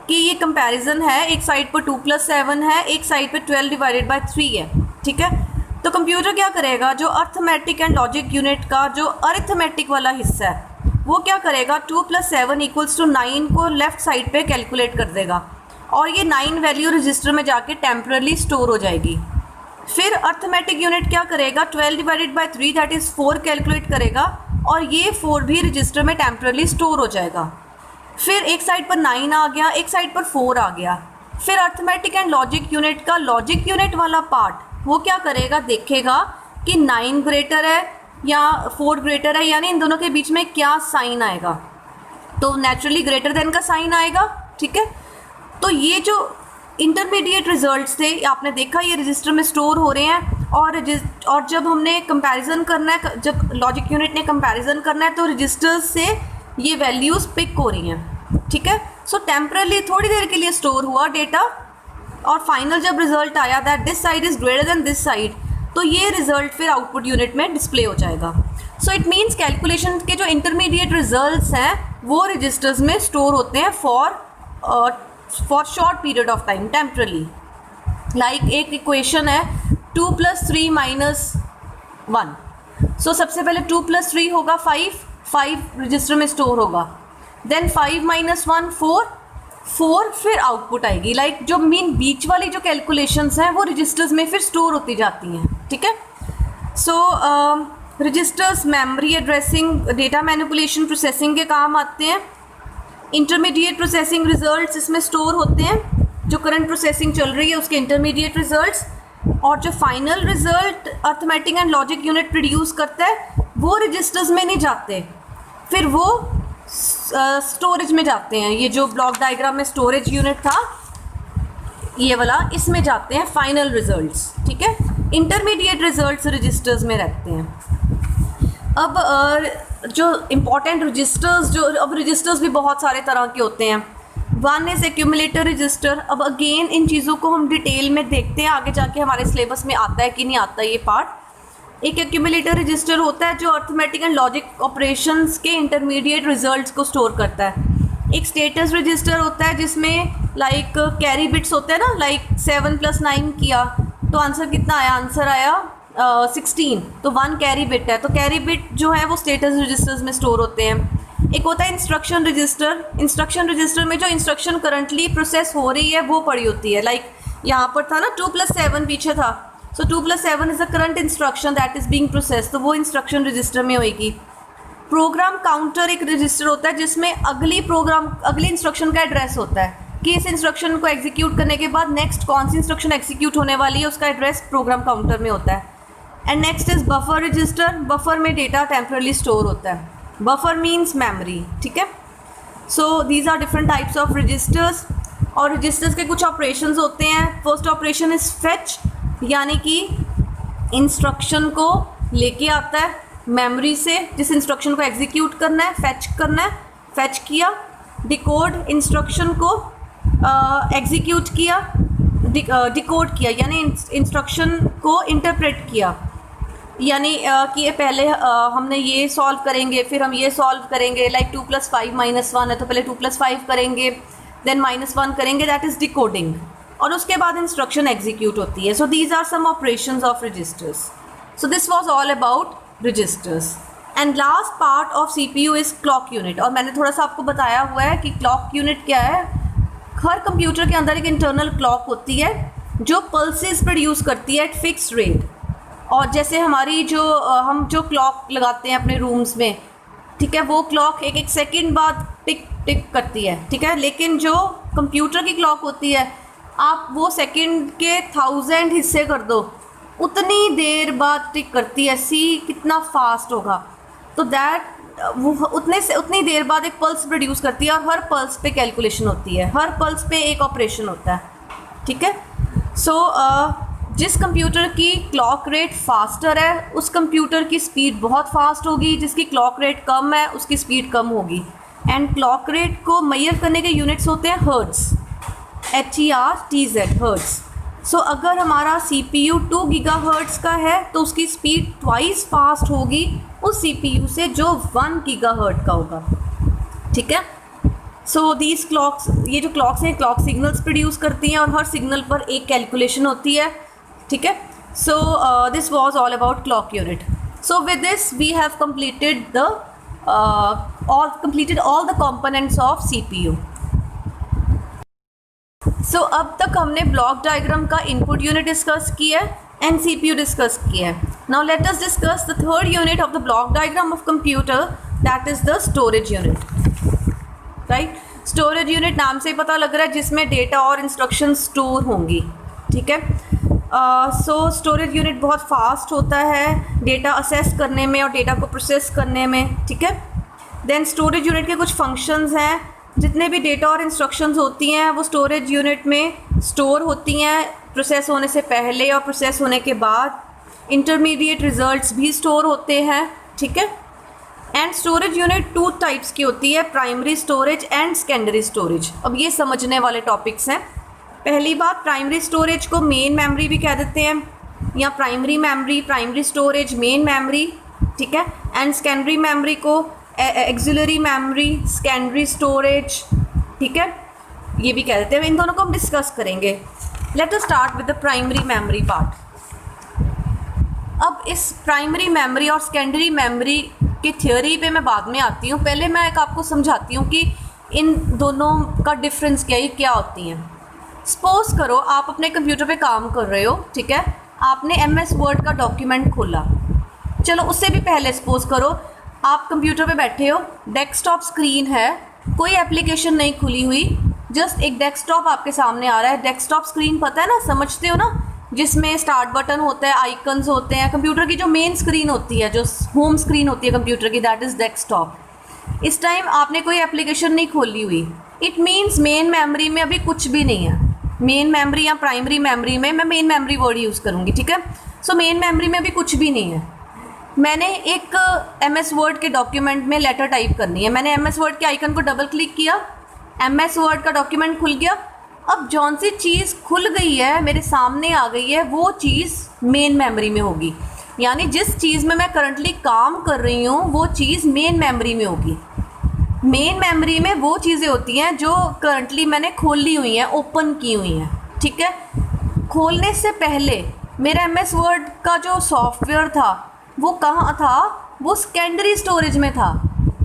Speaker 1: कि ये कंपैरिजन है। एक साइड पर 2 + 7 है, एक साइड पर 12 / 3 है, ठीक है। तो कंप्यूटर क्या करेगा, जो अरिथमेटिक एंड लॉजिक यूनिट का जो अरिथमेटिक वाला हिस्सा है वो क्या करेगा, 2 + 7 = 9 को लेफ़्ट साइड पे कैलकुलेट कर देगा और ये 9 वैल्यू रजिस्टर में जाके टेम्परली स्टोर हो जाएगी। फिर अरिथमेटिक यूनिट क्या करेगा, 12 / 3 दैट इज़ 4 कैलकुलेट करेगा और ये 4 भी रजिस्टर में टेम्परली स्टोर हो जाएगा। फिर एक साइड पर 9 आ गया, एक साइड पर 4 आ गया। फिर अरिथमेटिक एंड लॉजिक यूनिट का लॉजिक यूनिट वाला पार्ट वो क्या करेगा, देखेगा कि 9 ग्रेटर है या 4 ग्रेटर है, यानी इन दोनों के बीच में क्या साइन आएगा। तो नेचुरली ग्रेटर देन का साइन आएगा, ठीक है। तो ये जो इंटरमीडिएट रिजल्ट्स थे आपने देखा ये रजिस्टर में स्टोर हो रहे हैं और जब हमने कंपैरिजन करना है, जब लॉजिक यूनिट ने कंपैरिजन करना है तो रजिस्टर्स से ये वैल्यूज़ पिक हो रही हैं, ठीक है। सो टेम्परली थोड़ी देर के लिए स्टोर हुआ डेटा और फाइनल जब रिजल्ट आया that this side is greater than this side, तो ये रिजल्ट फिर आउटपुट यूनिट में डिस्प्ले हो जाएगा। सो इट मीन्स कैलकुलेशन के जो इंटरमीडिएट रिजल्ट्स हैं वो रजिस्टर्स में स्टोर होते हैं for short period of time temporarily. Like एक इक्वेशन है 2 + 3 - 1। सो सबसे पहले 2 + 3 होगा 5 रजिस्टर में स्टोर होगा। देन 5 - 1 4 फिर आउटपुट आएगी। लाइक जो मीन बीच वाली जो कैलकुलेशंस हैं वो रजिस्टर्स में फिर स्टोर होती जाती हैं, ठीक है। So registers memory addressing, data manipulation, processing के काम आते हैं। इंटरमीडिएट प्रोसेसिंग रिजल्ट्स इसमें स्टोर होते हैं, जो करंट प्रोसेसिंग चल रही है उसके इंटरमीडिएट रिजल्ट्स, और जो final result arithmetic and logic unit produce करता है वो रजिस्टर्स में नहीं जाते, फिर वो स्टोरेज में जाते हैं। ये जो ब्लॉक डायग्राम में स्टोरेज यूनिट था ये वाला, इसमें जाते हैं फाइनल रिजल्ट्स, ठीक है। इंटरमीडिएट रिजल्ट्स रजिस्टर्स में रहते हैं। अब जो इम्पोर्टेंट रजिस्टर्स, जो अब रजिस्टर्स भी बहुत सारे तरह के होते हैं। One is accumulator register. अब अगेन इन चीज़ों को हम डिटेल में देखते हैं, आगे जाके हमारे सिलेबस में आता है कि नहीं आता ये पार्ट। एक एक्यूमुलेटर रजिस्टर होता है जो अर्थमेटिक एंड लॉजिक ऑपरेशंस के इंटरमीडिएट रिजल्ट्स को स्टोर करता है। एक स्टेटस रजिस्टर होता है जिसमें लाइक कैरी बिट्स होते हैं ना, लाइक 7 + 9 किया तो आंसर कितना आया, आंसर आया 16, तो 1 कैरी बिट है, तो कैरी बिट जो है वो स्टेटस रजिस्टर्स में स्टोर होते हैं। एक होता है इंस्ट्रक्शन रजिस्टर। इंस्ट्रक्शन रजिस्टर में जो इंस्ट्रक्शन करंटली प्रोसेस हो रही है वो पड़ी होती है। लाइक यहाँ पर था ना 2 + 7 पीछे था, सो 2 + 7 is the current instruction that is being process, तो वो इंस्ट्रक्शन रजिस्टर में होएगी। प्रोग्राम काउंटर एक रजिस्टर होता है जिसमें अगली इंस्ट्रक्शन का एड्रेस होता है कि इस इंस्ट्रक्शन को एग्जीक्यूट करने के बाद नेक्स्ट कौन सी इंस्ट्रक्शन एग्जीक्यूट होने वाली है, उसका एड्रेस प्रोग्राम काउंटर में होता है। And next is buffer register. Buffer में डेटा टेम्परली स्टोर होता है। बफर मीन्स मेमोरी, ठीक है। So these are different types of registers. और रजिस्टर्स के कुछ ऑपरेशंस होते हैं। फर्स्ट ऑपरेशन इज फेच, यानी कि इंस्ट्रक्शन को लेके आता है मेमोरी से, जिस इंस्ट्रक्शन को एग्जीक्यूट करना है, फेच करना है, फेच किया। डिकोड, इंस्ट्रक्शन को एग्जीक्यूट किया, डिकोड किया, यानी इंस्ट्रक्शन को इंटरप्रेट किया, यानी कि ये पहले हमने ये सॉल्व करेंगे, फिर हम ये सॉल्व करेंगे, लाइक 2 + 5 - 1 है तो पहले 2 + 5 करेंगे, देन -1 करेंगे, दैट इज़ डिकोडिंग, और उसके बाद इंस्ट्रक्शन एग्जीक्यूट होती है। So these are some operations of registers. So this was all about registers. And last part of CPU is clock unit. और मैंने थोड़ा सा आपको बताया हुआ है कि क्लॉक यूनिट क्या है। हर कंप्यूटर के अंदर एक इंटरनल क्लॉक होती है जो पल्सेस प्रोड्यूस करती है एट फिक्स रेट। और जैसे हमारी हम जो क्लॉक लगाते हैं अपने रूम्स में, ठीक है, वो क्लॉक एक सेकंड बाद टिक टिक करती है, ठीक है। लेकिन जो कंप्यूटर की क्लॉक होती है, आप वो सेकंड के 1000 हिस्से कर दो, उतनी देर बाद टिक करती है। सी कितना फास्ट होगा, तो दैट वो उतनी देर बाद एक पल्स प्रोड्यूस करती है, और हर पल्स पे कैलकुलेशन होती है, हर पल्स पे एक ऑपरेशन होता है, ठीक है। सो जिस कंप्यूटर की क्लॉक रेट फास्टर है उस कंप्यूटर की स्पीड बहुत फास्ट होगी, जिसकी क्लॉक रेट कम है उसकी स्पीड कम होगी। एंड क्लॉक रेट को मेजर करने के यूनिट्स होते हैं हर्ट्ज़, HERTZ, हर्ट्ज़। सो अगर हमारा CPU 2 GHz का है तो उसकी स्पीड ट्वाइस फास्ट होगी उस CPU से जो 1 GHz का होगा, ठीक है। सो दीज क्लॉक्स, ये जो क्लॉक्स हैं, क्लॉक सिग्नल्स प्रोड्यूस करती हैं और हर सिग्नल पर एक कैलकुलेशन होती है, ठीक है। So this was all about clock unit. So with this we have completed all the components of CPU. सो अब तक हमने ब्लॉक डायग्राम का इनपुट यूनिट डिस्कस किया है एंड CPU डिस्कस किया है। Now let us discuss the third unit of the block diagram of computer, that is the storage unit, right. Storage unit नाम से ही पता लग रहा है जिसमें डेटा और इंस्ट्रक्शन स्टोर होंगी, ठीक है। सो स्टोरेज यूनिट बहुत फास्ट होता है डेटा असेस करने में और डेटा को प्रोसेस करने में, ठीक है। देन स्टोरेज यूनिट के कुछ फंक्शंस हैं। जितने भी डेटा और इंस्ट्रक्शंस होती हैं वो स्टोरेज यूनिट में स्टोर होती हैं, प्रोसेस होने से पहले और प्रोसेस होने के बाद। इंटरमीडिएट रिजल्ट्स भी स्टोर होते हैं, ठीक है। एंड स्टोरेज यूनिट 2 टाइप्स की होती है, primary storage and secondary storage. अब ये समझने वाले टॉपिक्स हैं। पहली बात, प्राइमरी स्टोरेज को मेन मेमोरी भी कह देते हैं, या primary memory, primary storage, main memory, ठीक है। एंड सेकेंडरी मेमोरी को एक्सिलरी मेमोरी, सेकेंडरी स्टोरेज, ठीक है, ये भी कह देते हैं। इन दोनों को हम डिस्कस करेंगे। Let us start with the primary memory part. अब इस प्राइमरी मेमोरी और सेकेंडरी मेमोरी की थ्योरी पे मैं बाद में आती हूँ। पहले मैं एक आपको समझाती हूँ कि इन दोनों का डिफरेंस क्या है, क्या होती हैं। सपोज करो आप अपने कंप्यूटर पे काम कर रहे हो, ठीक है, आपने MS वर्ड का डॉक्यूमेंट खोला। चलो उससे भी पहले सपोज करो आप कंप्यूटर पे बैठे हो, डेस्कटॉप स्क्रीन है, कोई एप्लीकेशन नहीं खुली हुई, जस्ट एक डेस्कटॉप आपके सामने आ रहा है। डेस्कटॉप स्क्रीन पता है ना, समझते हो ना, जिसमें स्टार्ट बटन होता है, आइकन्स होते हैं। कंप्यूटर की जो मेन स्क्रीन होती है, जो होम स्क्रीन होती है कंप्यूटर की, दैट इज़ डेस्कटॉप। इस टाइम आपने कोई एप्लीकेशन नहीं खोली हुई, इट मीन्स मेन मेमोरी में अभी कुछ भी नहीं है। मेन मेमोरी या प्राइमरी मेमोरी में, मैं मेन मेमोरी वर्ड यूज़ करूँगी, ठीक है। सो मेन मेमोरी में अभी कुछ भी नहीं है। मैंने एक MS वर्ड के डॉक्यूमेंट में लेटर टाइप करनी है, मैंने MS वर्ड के आइकन को डबल क्लिक किया, MS वर्ड का डॉक्यूमेंट खुल गया। अब जौन सी चीज़ खुल गई है, मेरे सामने आ गई है, वो चीज़ मेन मेमोरी में होगी। यानी जिस चीज़ में मैं करंटली काम कर रही हूँ वो चीज़ मेन मेमोरी में होगी। मेन मेमोरी में वो चीज़ें होती हैं जो करंटली मैंने खोली हुई हैं, ओपन की हुई हैं, ठीक है। खोलने से पहले मेरा MS वर्ड का जो सॉफ्टवेयर था वो कहाँ था, वो सेकेंडरी स्टोरेज में था।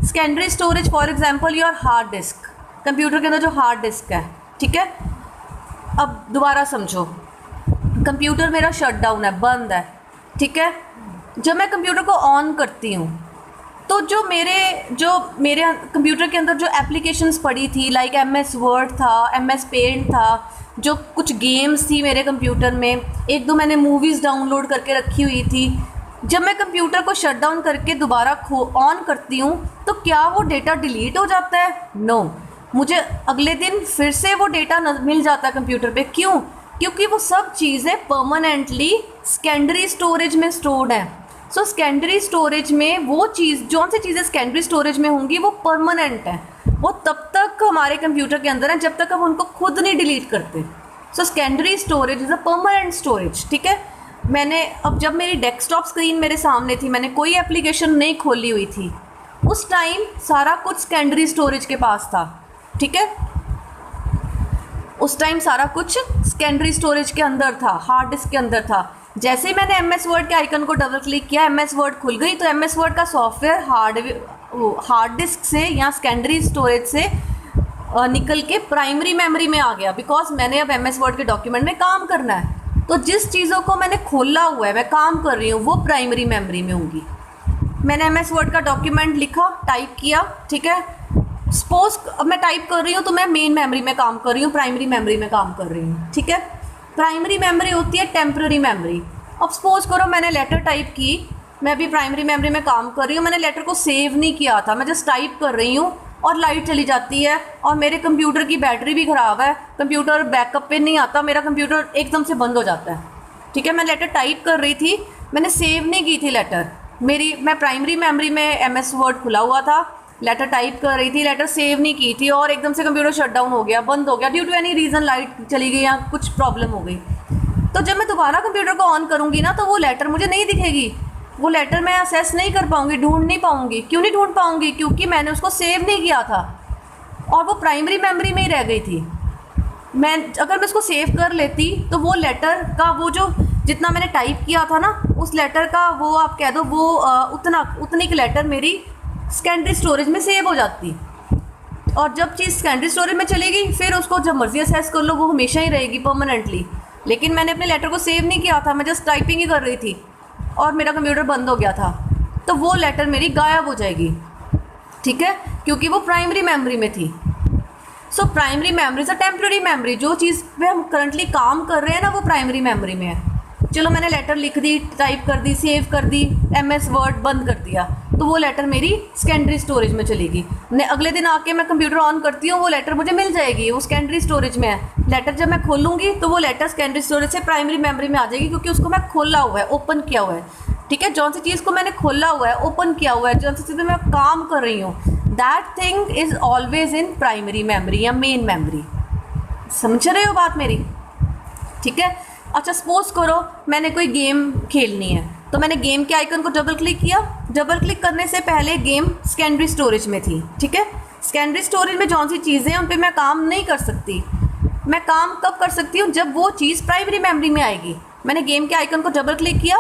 Speaker 1: Secondary storage for example your hard disk, computer के अंदर जो हार्ड डिस्क है, ठीक है। अब दोबारा समझो, कंप्यूटर मेरा शट डाउन है, बंद है, ठीक है। जब मैं कंप्यूटर को ऑन करती हूँ तो जो मेरे कंप्यूटर के अंदर जो एप्लीकेशंस पड़ी थी, लाइक MS वर्ड था, MS पेंट था, जो कुछ गेम्स थी मेरे कंप्यूटर में, एक दो मैंने मूवीज़ डाउनलोड करके रखी हुई थी। जब मैं कंप्यूटर को शट डाउन करके दोबारा ऑन करती हूँ तो क्या वो डेटा डिलीट हो जाता है? नो, मुझे अगले दिन फिर से वो डेटा मिल जाता है कंप्यूटर पे। क्यों? क्योंकि वो सब चीज़ें परमानेंटली सेकेंडरी स्टोरेज में स्टोर्ड हैं। सो सेकेंडरी स्टोरेज में वो चीज़, जौन सी चीज़ें सेकेंडरी स्टोरेज में होंगी वो परमानेंट हैं, वो तब तक हमारे कंप्यूटर के अंदर हैं जब तक हम उनको खुद नहीं डिलीट करते। So secondary storage is a permanent storage, ठीक है। मैंने अब जब मेरी डेस्कटॉप स्क्रीन मेरे सामने थी, मैंने कोई एप्लीकेशन नहीं खोली हुई थी, उस टाइम सारा कुछ सेकेंडरी स्टोरेज के पास था, ठीक है। उस टाइम सारा कुछ सेकेंडरी स्टोरेज के अंदर था, हार्ड डिस्क के अंदर था। जैसे ही मैंने MS वर्ड के आइकन को डबल क्लिक किया, MS वर्ड खुल गई, तो MS वर्ड का सॉफ्टवेयर हार्ड डिस्क से या सेकेंडरी स्टोरेज से निकल के प्राइमरी मेमोरी में आ गया, बिकॉज मैंने अब MS वर्ड के डॉक्यूमेंट में काम करना है। तो जिस चीज़ों को मैंने खोला हुआ है, मैं काम कर रही हूँ, वो प्राइमरी मेमोरी में होंगी। मैंने MS वर्ड का डॉक्यूमेंट लिखा, टाइप किया, ठीक है। सपोज अब मैं टाइप कर रही हूँ तो मैं मेन मेमोरी में काम कर रही हूँ, प्राइमरी मेमोरी में काम कर रही हूँ, ठीक है। प्राइमरी मेमोरी होती है टेम्पररी मेमोरी। अब सपोज करो मैंने लेटर टाइप की, मैं भी प्राइमरी मेमोरी में काम कर रही हूँ, मैंने लेटर को सेव नहीं किया था, मैं जस्ट टाइप कर रही हूँ और लाइट चली जाती है और मेरे कंप्यूटर की बैटरी भी ख़राब है, कंप्यूटर बैकअप पे नहीं आता, मेरा कंप्यूटर एकदम से बंद हो जाता है, ठीक है। मैं लेटर टाइप कर रही थी, मैंने सेव नहीं की थी लेटर, मैं प्राइमरी मेमोरी में MS वर्ड खुला हुआ था, लेटर टाइप कर रही थी, लेटर सेव नहीं की थी और एकदम से कंप्यूटर शट डाउन हो गया, बंद हो गया, due to any reason light चली गई या कुछ प्रॉब्लम हो गई। तो जब मैं दोबारा कंप्यूटर को ऑन करूँगी ना, तो वो लेटर मुझे नहीं दिखेगी, वो लेटर मैं असेस नहीं कर पाऊँगी, ढूंढ नहीं पाऊँगी। क्यों नहीं ढूंढ पाऊँगी? क्योंकि मैंने उसको सेव नहीं किया था और वो प्राइमरी मेमोरी में ही रह गई थी। अगर मैं उसको सेव कर लेती तो वो लेटर का वो जो जितना मैंने टाइप किया था ना, उस लेटर का वो आप कह दो वो उतनी की लेटर मेरी सेकेंडरी स्टोरेज में सेव हो जाती। और जब चीज़ सेकेंडरी स्टोरेज में चलेगी फिर उसको जब मर्जी असेस कर लो, वो हमेशा ही रहेगी परमानेंटली। लेकिन मैंने अपने लेटर को सेव नहीं किया था, मैं जस्ट टाइपिंग ही कर रही थी और मेरा कंप्यूटर बंद हो गया था, तो वो लेटर मेरी गायब हो जाएगी, ठीक है, क्योंकि वो प्राइमरी मेमोरी में थी। So primary memory is a temporary memory. जो चीज़ पे हम करंटली काम कर रहे हैं ना, वो प्राइमरी मेमोरी में है। चलो मैंने लेटर लिख दी, टाइप कर दी, सेव कर दी, MS वर्ड बंद कर दिया, तो वो लेटर मेरी सेकेंडरी स्टोरेज में चलेगी। अगले दिन आके मैं कंप्यूटर ऑन करती हूँ, वो लेटर मुझे मिल जाएगी, वो सेकेंडरी स्टोरेज में है। लेटर जब मैं खोलूँगी तो वो लेटर सेकेंडरी स्टोरेज से प्राइमरी मेमोरी में आ जाएगी, क्योंकि उसको मैं खोला हुआ है, ओपन किया हुआ है, ठीक है। जौन सी चीज़ को मैंने खोला हुआ है, ओपन किया हुआ है, जौन सी चीज़ में मैं काम कर रही हूँ, that thing is always in primary memory या मेन मेमोरी। समझ रहे हो बात मेरी? ठीक है। अच्छा सपोज करो मैंने कोई गेम खेलनी है, तो मैंने गेम के आइकन को डबल क्लिक किया। डबल क्लिक करने से पहले गेम सेकेंडरी स्टोरेज में थी, ठीक है। सेकेंडरी स्टोरेज में जौन सी चीज़ें हैं उन पे मैं काम नहीं कर सकती। मैं काम कब कर सकती हूँ? जब वो चीज़ प्राइमरी मेमोरी में आएगी। मैंने गेम के आइकन को डबल क्लिक किया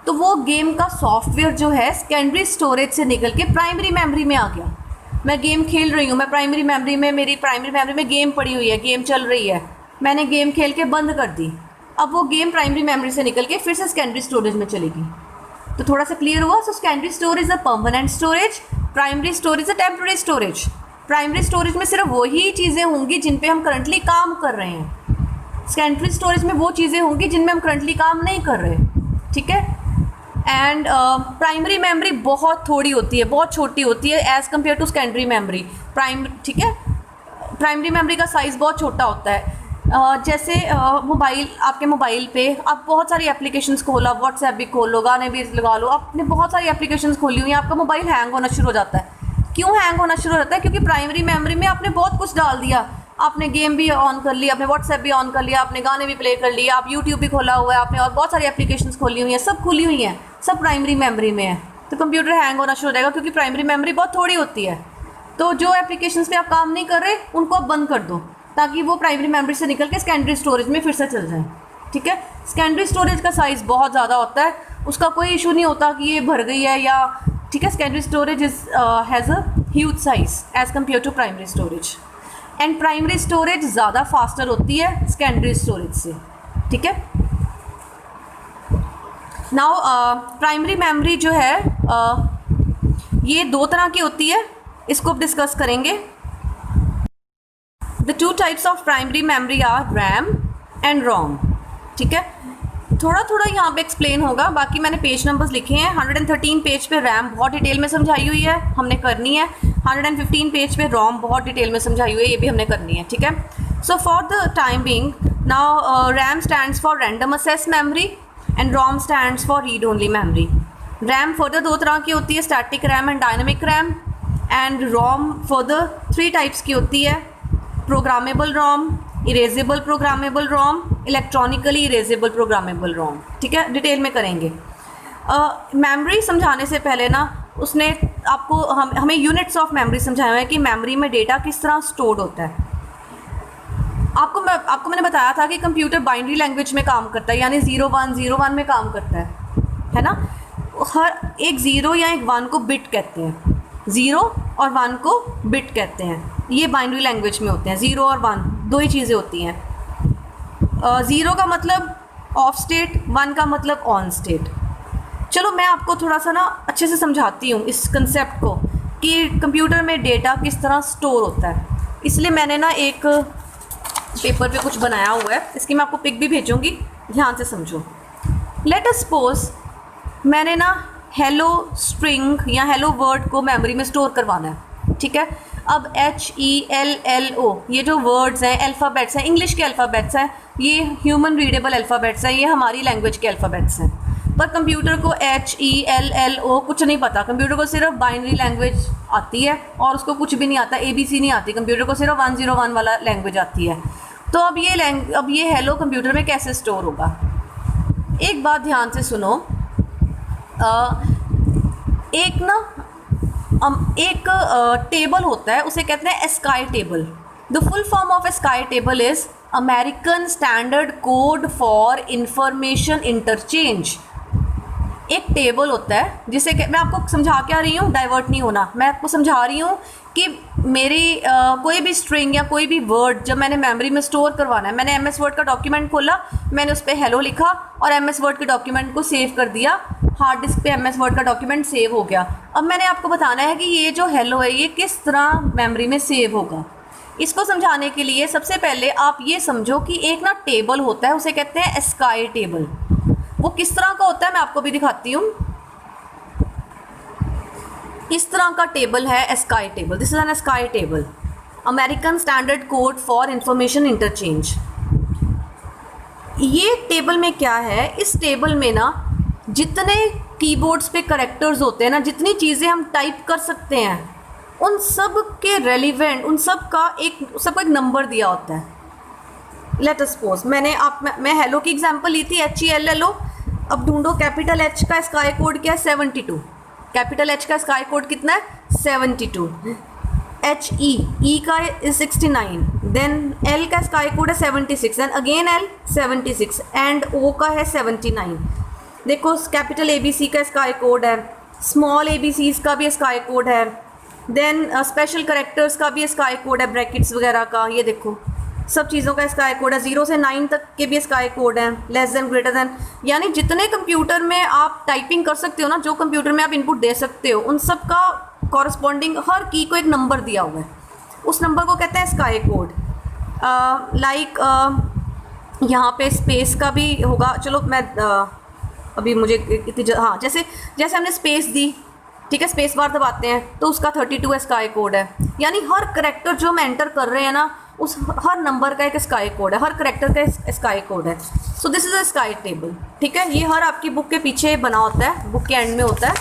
Speaker 1: तो वो गेम का सॉफ्टवेयर जो है सेकेंडरी स्टोरेज से निकल के प्राइमरी मेमोरी में आ गया। मैं गेम खेल रही हूँ, मैं प्राइमरी मेमोरी में, मेरी प्राइमरी मेमोरी में गेम पड़ी हुई है, गेम चल रही है, मैंने गेम खेल के बंद कर दी। अब वो गेम प्राइमरी मेमोरी से निकल के फिर से सेकेंडरी स्टोरेज में चलेगी। तो थोड़ा सा क्लियर हुआ? So secondary storage a permanent storage, primary storage a temporary storage. Primary storage में सिर्फ वही चीज़ें होंगी जिन पे हम करंटली काम कर रहे हैं। सेकेंडरी स्टोरेज में वो चीज़ें होंगी जिनमें हम करंटली काम नहीं कर रहे, ठीक है। एंड प्राइमरी मेमोरी बहुत थोड़ी होती है, बहुत छोटी होती है as compare to secondary memory. ठीक है, प्राइमरी मेमोरी का साइज़ बहुत छोटा होता है। जैसे मोबाइल, आपके मोबाइल पे आप बहुत सारी एप्लीकेशंस खोला, व्हाट्सएप भी खोल लो, गाने भी लगा लो, आपने बहुत सारी एप्लीकेशंस खोली हुई हैं, आपका मोबाइल हैंग होना शुरू हो जाता है। क्यों हैंग होना शुरू हो जाता है? क्योंकि प्राइमरी मेमोरी में आपने बहुत कुछ डाल दिया, आपने गेम भी ऑन कर लिया, आपने व्हाट्सएप भी ऑन कर लिया, आपने गाने भी प्ले कर लिए, आप यूट्यूब भी खोला हुआ है आपने, और बहुत सारी एप्लीकेशंस खोली हुई हैं, सब खुली हुई हैं, सब प्राइमरी मेमोरी में है। तो कंप्यूटर हैंग होना शुरू हो जाएगा, क्योंकि प्राइमरी मेमोरी बहुत थोड़ी होती है। तो जो एप्लीकेशंस पे आप काम नहीं कर रहे उनको आप बंद कर दो, ताकि वो प्राइमरी मेमोरी से निकल के सेकेंडरी स्टोरेज में फिर से चल जाए। ठीक है, सेकेंडरी स्टोरेज का साइज़ बहुत ज़्यादा होता है, उसका कोई इशू नहीं होता कि ये भर गई है या, ठीक है। Secondary storage has a huge size as compare to primary storage, and primary storage ज़्यादा फास्टर होती है सेकेंडरी स्टोरेज से। ठीक है, नाउ प्राइमरी मेमोरी जो है ये दो तरह की होती है, इसको अब डिस्कस करेंगे। The two types of primary memory are RAM and ROM। ठीक है, थोड़ा थोड़ा यहाँ पे एक्सप्लेन होगा, बाकी मैंने पेज नंबर्स लिखे हैं। 113 पेज पे रैम बहुत डिटेल में समझाई हुई है, हमने करनी है। 115 पेज पे रोम बहुत डिटेल में समझाई हुई है, ये भी हमने करनी है। ठीक है, so for the time being now RAM stands for random access memory and ROM stands for read only memory. RAM further दो तरह की होती है, static RAM and dynamic RAM, and ROM further 3 types की होती है, programmable ROM, erasable programmable ROM, electronically erasable programmable ROM. ठीक है, डिटेल में करेंगे। मेमोरी समझाने से पहले ना उसने आपको हमें यूनिट्स ऑफ मेमोरी समझाया है कि मेमोरी में डेटा किस तरह स्टोर्ड होता है। आपको मैंने बताया था कि कंप्यूटर बाइनरी लैंग्वेज में काम करता है, यानी 0101 में काम करता है ना। हर एक 0 या एक 1 को बिट कहते हैं, 0 और 1 को बिट कहते हैं, ये बाइनरी लैंग्वेज में होते हैं। 0 और 1 दो ही चीज़ें होती हैं। 0 का मतलब ऑफ स्टेट, 1 का मतलब ऑन स्टेट। चलो मैं आपको थोड़ा सा ना अच्छे से समझाती हूँ इस कंसेप्ट को कि कंप्यूटर में डेटा किस तरह स्टोर होता है। इसलिए मैंने ना एक पेपर पे कुछ बनाया हुआ है, इसकी मैं आपको पिक भी भेजूँगी, ध्यान से समझो। लेट अस सपोज मैंने ना हेलो स्ट्रिंग या हेलो वर्ड को मेमोरी में स्टोर करवाना है। ठीक है, अब HELLO ये जो वर्ड्स हैं, अल्फ़ाबेट्स हैं, इंग्लिश के अल्फ़ाबेट्स हैं, ये ह्यूमन रीडेबल अल्फ़ाबेट्स हैं, ये हमारी लैंग्वेज के अल्फ़ाबेट्स हैं। पर कंप्यूटर को HELLO कुछ नहीं पता, कंप्यूटर को सिर्फ बाइनरी लैंग्वेज आती है और उसको कुछ भी नहीं आता, ABC नहीं आती, कंप्यूटर को सिर्फ 101 वाला लैंग्वेज आती है। तो अब ये हेलो कंप्यूटर में कैसे स्टोर होगा? एक बात ध्यान से सुनो, एक टेबल होता है, उसे कहते हैं ASCII table. The full form of ASCII table is American standard code for information interchange. एक टेबल होता है जिसे मैं आपको समझा के आ रही हूँ, डाइवर्ट नहीं होना, मैं आपको समझा रही हूँ कि मेरी कोई भी स्ट्रिंग या कोई भी वर्ड जब मैंने मेमोरी में स्टोर करवाना है, मैंने MS वर्ड का डॉक्यूमेंट खोला, मैंने उस पर हेलो लिखा और MS वर्ड के डॉक्यूमेंट को सेव कर दिया, हार्ड डिस्क पे MS वर्ड का डॉक्यूमेंट सेव हो गया। अब मैंने आपको बताना है कि ये जो हेलो है ये किस तरह मेमोरी में सेव होगा। इसको समझाने के लिए सबसे पहले आप ये समझो कि एक ना टेबल होता है, उसे कहते हैं एस्काई टेबल। वो किस तरह का होता है मैं आपको भी दिखाती हूँ। इस तरह का टेबल है ASCII table, this is an ASCII table, American standard code for information interchange. ये टेबल में क्या है, इस टेबल में ना जितने कीबोर्ड्स पे कैरेक्टर्स होते हैं ना, जितनी चीज़ें हम टाइप कर सकते हैं, उन सब के रेलिवेंट, उन सब का सबको एक नंबर दिया होता है। लेट अस सपोज मैं हेलो की एग्जांपल ली थी, HELLO। अब ढूंढो कैपिटल H का स्काई कोड क्या है, 72। कैपिटल H का स्काई कोड कितना है, 72। HE का 69, देन L का स्काई कोड है 76, then again L 76, and O का है 79। देखो कैपिटल ABC का स्काई कोड है, स्मॉल ABCs का भी स्काई कोड है, देन स्पेशल करेक्टर्स का भी स्काई कोड है, ब्रैकेट्स वगैरह का, ये देखो सब चीज़ों का स्काई कोड है। 0 से 9 तक के भी स्काई कोड हैं, लेस देन, ग्रेटर देन, यानी जितने कंप्यूटर में आप टाइपिंग कर सकते हो ना, जो कंप्यूटर में आप इनपुट दे सकते हो, उन सब का कॉरस्पॉन्डिंग हर की को एक नंबर दिया हुआ है, उस नंबर को कहते हैं स्काई कोड। यहाँ पे स्पेस का भी होगा, चलो मैं अभी मुझे इतनी हाँ, जैसे हमने स्पेस दी, ठीक है, स्पेस बार दबाते हैं तो उसका 32 स्काई कोड है। यानी हर करेक्टर जो हम एंटर कर रहे हैं ना, उस हर नंबर का एक स्काई कोड है, हर करेक्टर का स्काई कोड है। So this is a sky table, ठीक है। ये हर आपकी बुक के पीछे बना होता है, बुक के एंड में होता है।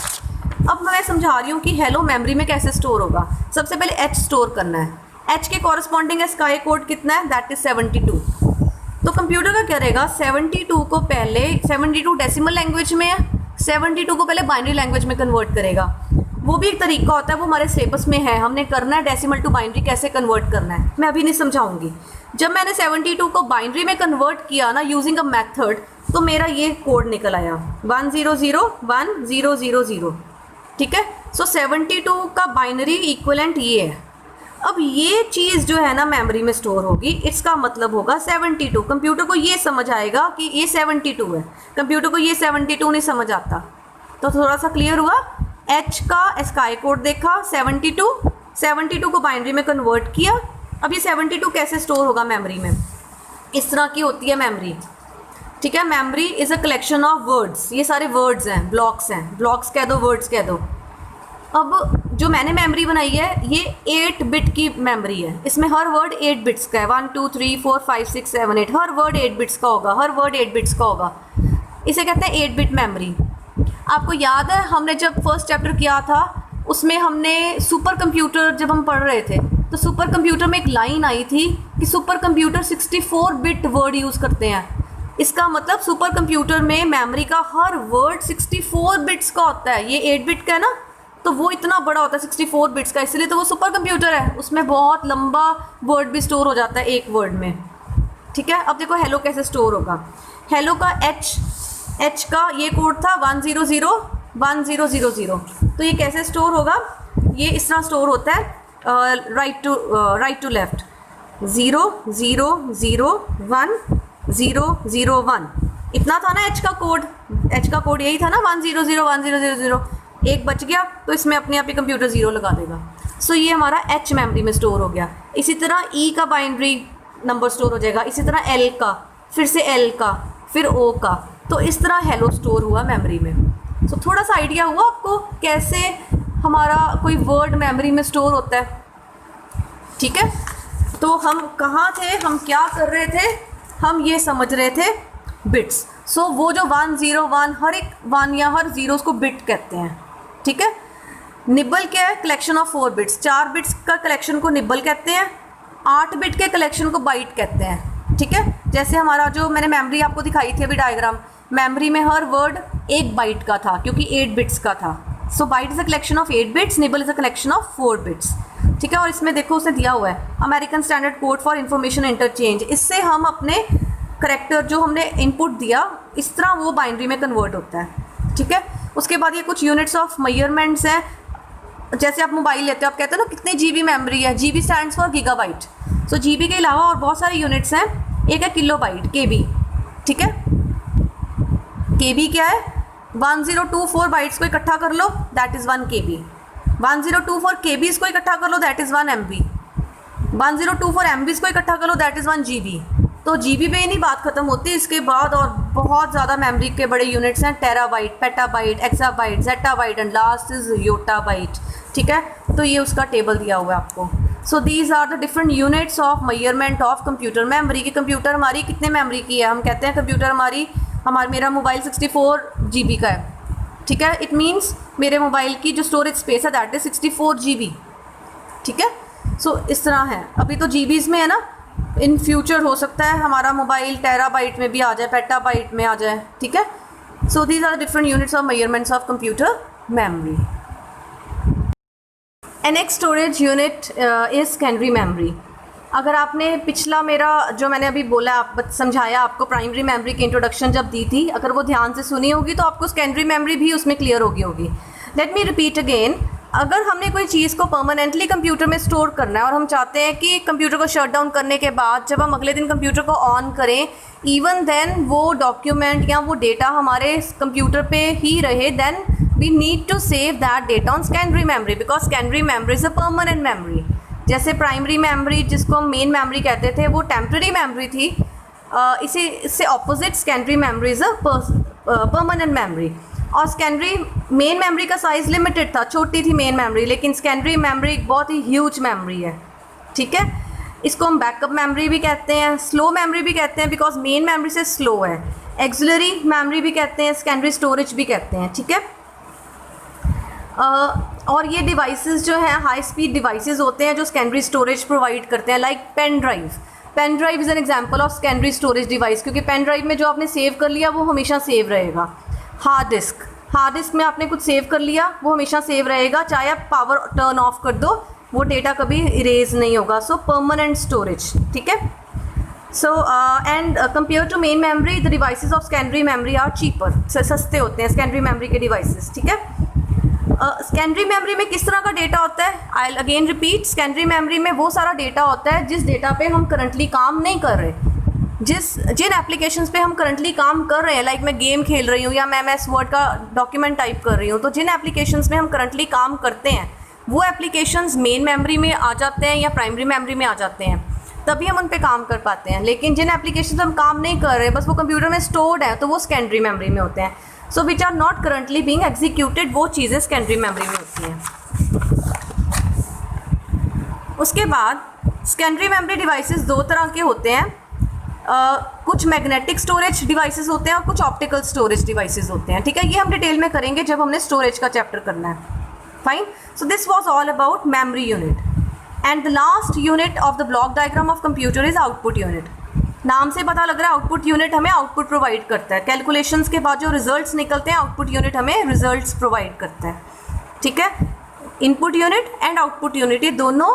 Speaker 1: अब मैं समझा रही हूँ कि हेलो मेमोरी में कैसे स्टोर होगा। सबसे पहले एच स्टोर करना है। एच के कॉरस्पॉन्डिंग स्काई कोड कितना है, दैट इज 72। तो कंप्यूटर का क्या रहेगा, 72 को पहले 72 डेसिमल लैंग्वेज में है, 72 को पहले बाइनरी लैंग्वेज में कन्वर्ट करेगा। वो भी एक तरीका होता है, वो हमारे सिलेबस में है, हमने करना है डेसिमल टू बाइनरी कैसे कन्वर्ट करना है, मैं अभी नहीं समझाऊंगी। जब मैंने 72 को बाइनरी में कन्वर्ट किया ना यूजिंग अ मेथड, तो मेरा ये कोड निकल आया 1001000, ठीक है। सो 72 का बाइनरी इक्विवेलेंट ये है। अब ये चीज़ जो है ना मेमोरी में स्टोर होगी, इसका मतलब होगा 72। कंप्यूटर को ये समझ आएगा कि ये 72 है, कंप्यूटर को ये 72 नहीं समझ आता। तो थोड़ा सा क्लियर हुआ। एच का स्काई कोड देखा 72 को बाइनरी में कन्वर्ट किया। अब ये 72 कैसे स्टोर होगा मेमोरी में, इस तरह की होती है मेमोरी, ठीक है। Memory is a collection of words, ये सारे वर्ड्स हैं, ब्लॉक्स हैं, ब्लॉक्स कह दो, वर्ड्स कह दो। अब जो मैंने मेमोरी बनाई है ये 8 बिट की मेमोरी है, इसमें हर वर्ड 8 बिट्स का है, 1 2 3 4 5 6 7 8, हर वर्ड 8 बिट्स का होगा, हर वर्ड 8 बिट्स का होगा। इसे कहते हैं 8 बिट मेमोरी। आपको याद है हमने जब फर्स्ट चैप्टर किया था उसमें हमने सुपर कंप्यूटर जब हम पढ़ रहे थे, तो सुपर कंप्यूटर में एक लाइन आई थी कि super computer 64 bit word use करते हैं। इसका मतलब सुपर कंप्यूटर में मेमोरी का हर वर्ड 64 बिट्स का होता है। ये 8 बिट का है ना, तो वो इतना बड़ा होता है 64 बिट्स का, इसलिए तो वो सुपर कंप्यूटर है। उसमें बहुत लंबा वर्ड भी स्टोर हो जाता है एक वर्ड में, ठीक है। अब देखो हेलो कैसे स्टोर होगा। हेलो का एच का ये कोड था 1001000, तो ये कैसे स्टोर होगा, ये इस तरह स्टोर होता है राइट टू लेफ्ट, 0001001। इतना था ना एच का कोड, एच का कोड यही था ना 1001000। एक बच गया तो इसमें अपने आप ही कंप्यूटर 0 लगा देगा। सो ये हमारा एच मेमोरी में स्टोर हो गया। इसी तरह ई का बाइनरी नंबर स्टोर हो जाएगा, इसी तरह एल का, फिर से एल का, फिर ओ का। तो इस तरह हेलो स्टोर हुआ मेमोरी में। सो थोड़ा सा आइडिया हुआ आपको कैसे हमारा कोई वर्ड मेमोरी में स्टोर होता है, ठीक है। तो हम कहाँ थे, हम क्या कर रहे थे, हम ये समझ रहे थे बिट्स। सो वो जो 101, हर एक 1 या हर 0 को बिट कहते हैं, ठीक है। निबल क्या है, कलेक्शन ऑफ 4 बिट्स, 4 बिट्स का कलेक्शन को निबल कहते हैं, 8 बिट के कलेक्शन को बाइट कहते हैं, ठीक है। जैसे हमारा जो मैंने मेमोरी आपको दिखाई थी अभी डायग्राम, मेमोरी में हर वर्ड 1 बाइट का था क्योंकि 8 बिट्स का था। So byte is a collection of 8 bits, nibble is a collection of 4 bits, ठीक है। और इसमें देखो उसने दिया हुआ है American standard code for information interchange. इससे हम अपने करेक्टर जो हमने इनपुट दिया, इस तरह वो बाइनरी में कन्वर्ट होता है, ठीक है। उसके बाद ये कुछ यूनिट्स ऑफ मेजरमेंट्स हैं। जैसे आप मोबाइल लेते हो, आप कहते हो ना कितनी जीबी मेमोरी है, GB stands for gigabyte. So GB के अलावा और बहुत सारे यूनिट्स हैं, एक है किलोबाइट, केबी, ठीक है। केबी क्या है, 1024 बाइट्स को इकट्ठा कर लो, दैट इज़ 1 केबी। 1024 केबीज़ को इकट्ठा कर लो, दैट इज़ 1 MB। 1024 MBs को इकट्ठा कर लो, दैट इज़ 1 GB। तो जीबी पे ही नहीं बात खत्म होती, इसके बाद और बहुत ज़्यादा मेमोरी के बड़े यूनिट्स हैं, terabyte, petabyte, exabyte, zettabyte and last is yottabyte, ठीक है। तो ये उसका टेबल दिया हुआ है आपको। So these are the different units of measurement of computer memory. की कंप्यूटर हमारी कितने मेमोरी की है, हम कहते हैं कंप्यूटर मेरा मोबाइल 64 GB का है, ठीक है। इट मीन्स मेरे मोबाइल की जो स्टोरेज स्पेस है दैट इज 64 GB, ठीक है। सो इस तरह है, अभी तो जीबीज़ में है ना, इन फ्यूचर हो सकता है हमारा मोबाइल टेराबाइट में भी आ जाए, पेटाबाइट में आ जाए, ठीक है। So these are different units of measurements of computer memory. Next storage unit is secondary memory. अगर आपने पिछला मेरा जो मैंने अभी बोला, आप समझाया आपको प्राइमरी मेमोरी की इंट्रोडक्शन जब दी थी, अगर वो ध्यान से सुनी होगी तो आपको सेकेंडरी मेमोरी भी उसमें क्लियर होगी। Let me repeat again. अगर हमने कोई चीज़ को परमानेंटली कंप्यूटर में स्टोर करना है और हम चाहते हैं कि कंप्यूटर को शट डाउन करने के बाद जब हम अगले दिन कंप्यूटर को ऑन करें, इवन देन वो डॉक्यूमेंट या वो डेटा हमारे कंप्यूटर पे ही रहे, then we need to save that data on secondary memory, because secondary memory is a permanent memory. जैसे प्राइमरी मेमोरी जिसको हम मेन मेमोरी कहते थे, वो टेम्प्रेरी मेमोरी थी। इससे opposite secondary memory is a permanent memory. और सेकेंडरी मेन मेमोरी का साइज़ लिमिटेड था, छोटी थी मेन मेमोरी, लेकिन सेकेंडरी मेमोरी एक बहुत ही ह्यूज मेमोरी है, ठीक है। इसको हम बैकअप मेमोरी भी कहते हैं, स्लो मेमोरी भी कहते हैं बिकॉज मेन मेमोरी से स्लो है, एक्सिलरी मेमोरी भी कहते हैं, सेकेंडरी स्टोरेज भी कहते हैं, ठीक है। और ये डिवाइसेस जो हैं हाई स्पीड डिवाइसेस होते हैं जो सेकेंडरी स्टोरेज प्रोवाइड करते हैं, like pen drive. Pen drive is an example of secondary storage device, क्योंकि पेन ड्राइव में जो आपने सेव कर लिया वो हमेशा सेव रहेगा। हार्ड डिस्क में आपने कुछ सेव कर लिया वो हमेशा सेव रहेगा, चाहे आप पावर टर्न ऑफ कर दो वो डेटा कभी इरेज नहीं होगा। सो परमानेंट स्टोरेज, ठीक है। So and compare to main memory the devices of secondary memory are cheaper, सस्ते होते हैं सेकेंडरी मेमोरी के डिवाइसेस, ठीक है। सेकेंडरी मेमोरी में किस तरह का डेटा होता है, I again repeat, secondary memory में वो सारा डेटा होता है जिस डेटा पे हम करंटली काम नहीं कर रहे, जिन एप्लीकेशंस पे हम करंटली काम कर रहे हैं, लाइक मैं गेम खेल रही हूँ या मैं MS वर्ड का डॉक्यूमेंट टाइप कर रही हूँ, तो जिन एप्लीकेशंस में हम करंटली काम करते हैं वो एप्लीकेशंस मेन मेमोरी में आ जाते हैं या प्राइमरी मेमोरी में आ जाते हैं, तभी हम उन पे काम कर पाते हैं। लेकिन जिन एप्लीकेशंस हम काम नहीं कर रहे, बस वो कंप्यूटर में स्टोर्ड है, तो वो सेकेंडरी मेमोरी में होते हैं। So which are not currently being executed, वो चीज़ें सेकेंडरी मेमोरी में होती हैं। उसके बाद सेकेंडरी मेमोरी डिवाइसेस दो तरह के होते हैं, कुछ मैग्नेटिक स्टोरेज डिवाइसेस होते हैं और कुछ ऑप्टिकल स्टोरेज डिवाइसेस होते हैं, ठीक है। ये हम डिटेल में करेंगे जब हमने स्टोरेज का चैप्टर करना है, fine. So this was all about memory unit and the last unit of the block diagram of computer is output unit. नाम से पता लग रहा है आउटपुट यूनिट हमें आउटपुट प्रोवाइड करता है, कैलकुलेशंस के बाद जो रिजल्ट्स निकलते हैं आउटपुट यूनिट हमें रिजल्ट्स प्रोवाइड करता है, ठीक है। Input unit and output unit ये दोनों